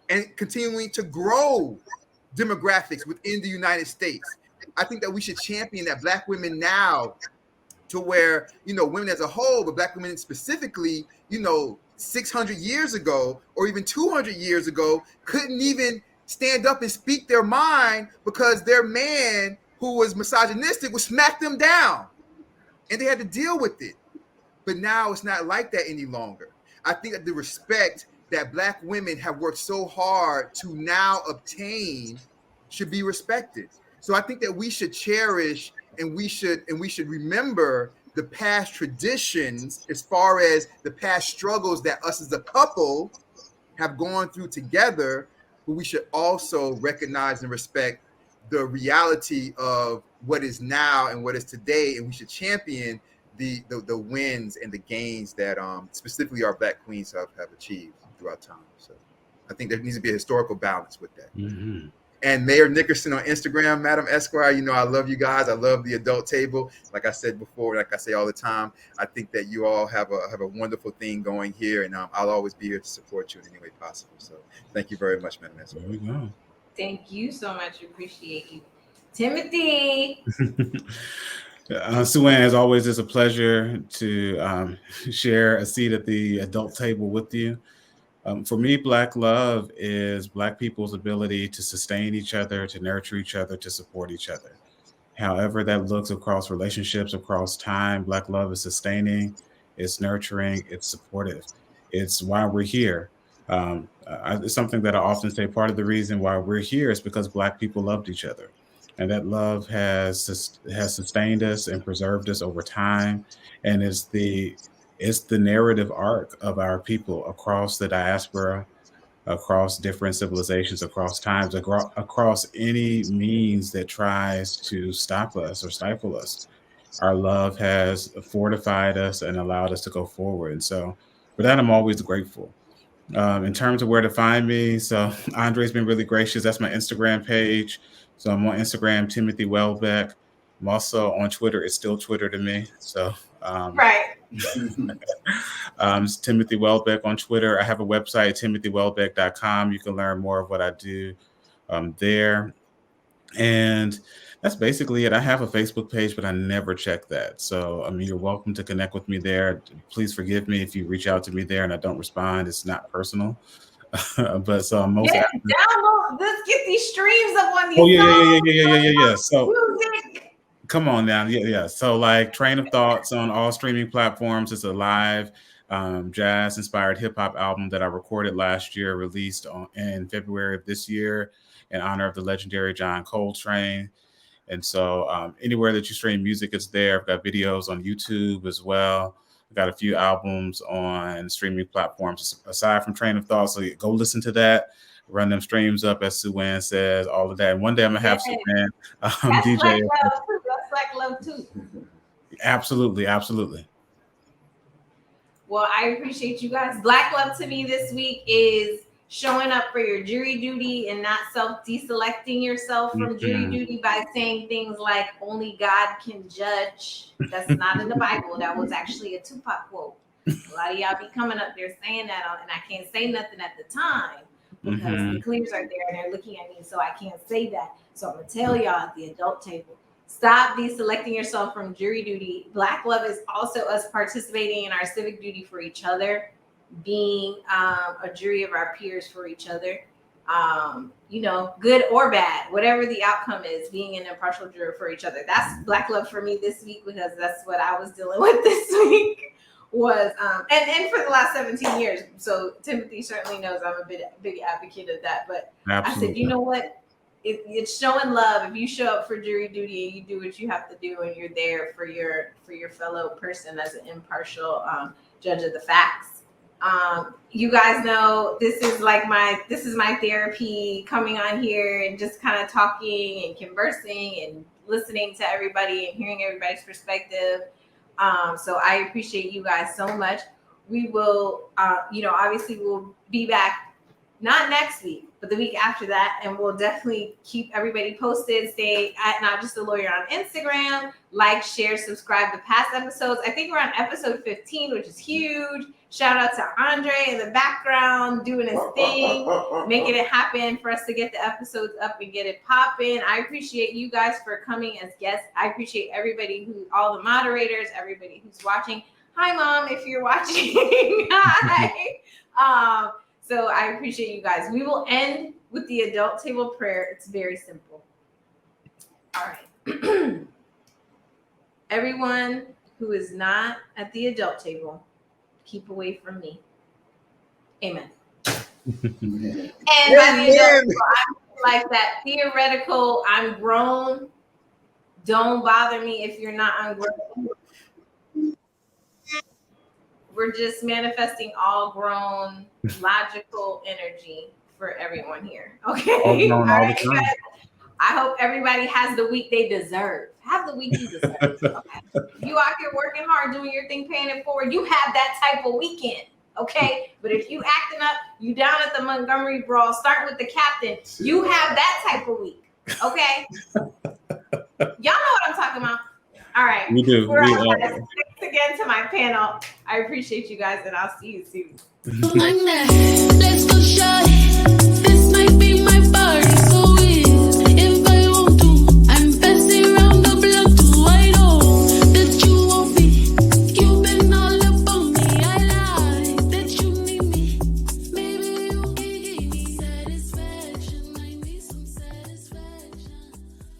and continuing to grow demographics within the United States. I think that we should champion that Black women now to where, women as a whole, but Black women specifically, 600 years ago or even 200 years ago couldn't even stand up and speak their mind because their man who was misogynistic would smack them down, and they had to deal with it. But now it's not like that any longer. I think that the respect that Black women have worked so hard to now obtain should be respected. So I think that we should cherish and we should remember the past traditions as far as the past struggles that us as a couple have gone through together, but we should also recognize and respect the reality of what is now and what is today, and we should champion the wins and the gains that specifically our Black queens have achieved throughout time. So I think there needs to be a historical balance with that. Mm-hmm. And Mayor Nickerson on Instagram, Madam Esquire, you know, I love you guys. I love the adult table. Like I said before, like I say all the time, I think that you all have a wonderful thing going here, and I'll always be here to support you in any way possible. So thank you very much, Madam Esquire. There we go. Thank you so much. Appreciate you. Timothy. Sue-Ann, as always, it's a pleasure to share a seat at the adult table with you. For me, Black love is Black people's ability to sustain each other, to nurture each other, to support each other. However that looks across relationships, across time, Black love is sustaining, it's nurturing, it's supportive. It's why we're here. It's something that I often say, part of the reason why we're here is because Black people loved each other. And that love has sustained us and preserved us over time. And it's the narrative arc of our people across the diaspora, across different civilizations, across times, across any means that tries to stop us or stifle us. Our love has fortified us and allowed us to go forward. And so for that, I'm always grateful. In terms of where to find me, so Andre's been really gracious. That's my Instagram page. So I'm on Instagram, Timothy Welbeck. I'm also on Twitter. It's still Twitter to me. So Right. It's Timothy Welbeck on Twitter. I have a website, timothywelbeck.com. You can learn more of what I do there. And that's basically it. I have a Facebook page, but I never check that. So, I mean, you're welcome to connect with me there. Please forgive me if you reach out to me there and I don't respond. It's not personal. But so I'm most happy. Download. Let's get these streams up on these. Oh, yeah. So music. come on now. Yeah. So like Train of Thoughts on all streaming platforms. It's a live jazz inspired hip hop album that I recorded last year, released in February of this year in honor of the legendary John Coltrane. And so anywhere that you stream music, it's there. I've got videos on YouTube as well. I've got a few albums on streaming platforms aside from Train of Thought. So go listen to that. Run them streams up, as Sue-Ann says, all of that. And one day I'm going to have Sue-Ann DJ. That's Black love too. Absolutely. Well, I appreciate you guys. Black love to me this week is showing up for your jury duty and not self-deselecting yourself from jury duty by saying things like only God can judge. That's not in the Bible. That was actually a Tupac quote. A lot of y'all be coming up there saying that, and I can't say nothing at the time because the clears are there and they're looking at me, so I can't say that. So I'm going to tell y'all at the adult table, stop deselecting yourself from jury duty. Black love is also us participating in our civic duty for each other, being a jury of our peers for each other, good or bad, whatever the outcome is, being an impartial juror for each other. That's Black love for me this week, because that's what I was dealing with this week was, and for the last 17 years. So Timothy certainly knows I'm a big advocate of that. But absolutely. I said, you know what? It's showing love. If you show up for jury duty and you do what you have to do and you're there for your fellow person as an impartial judge of the facts. You guys know this is my therapy, coming on here and just kind of talking and conversing and listening to everybody and hearing everybody's perspective. So I appreciate you guys so much. We will, obviously we'll be back, not next week, but the week after that. And we'll definitely keep everybody posted. Stay at Not Just a Lawyer on Instagram. Like, share, subscribe to past episodes. I think we're on episode 15, which is huge. Shout out to Andre in the background doing his thing, making it happen for us to get the episodes up and get it popping. I appreciate you guys for coming as guests. I appreciate everybody all the moderators, everybody who's watching. Hi, Mom, if you're watching. Hi. So I appreciate you guys. We will end with the adult table prayer. It's very simple. All right. Everyone who is not at the adult table, keep away from me. Amen. And by the adult table, I'm like that theoretical, I'm grown. Don't bother me if you're not ungrown. We're just manifesting all grown, logical energy for everyone here. Okay. All grown all the right, time. guys? I hope everybody has the week they deserve. Have the week you deserve. Okay. You out here working hard, doing your thing, paying it forward. You have that type of weekend. Okay. But if you acting up, you down at the Montgomery Brawl, starting with the captain, you have that type of week. Okay. Y'all know what I'm talking about. All right. We do. Thanks again to my panel. I appreciate you guys, and I'll see you soon. Let's go short.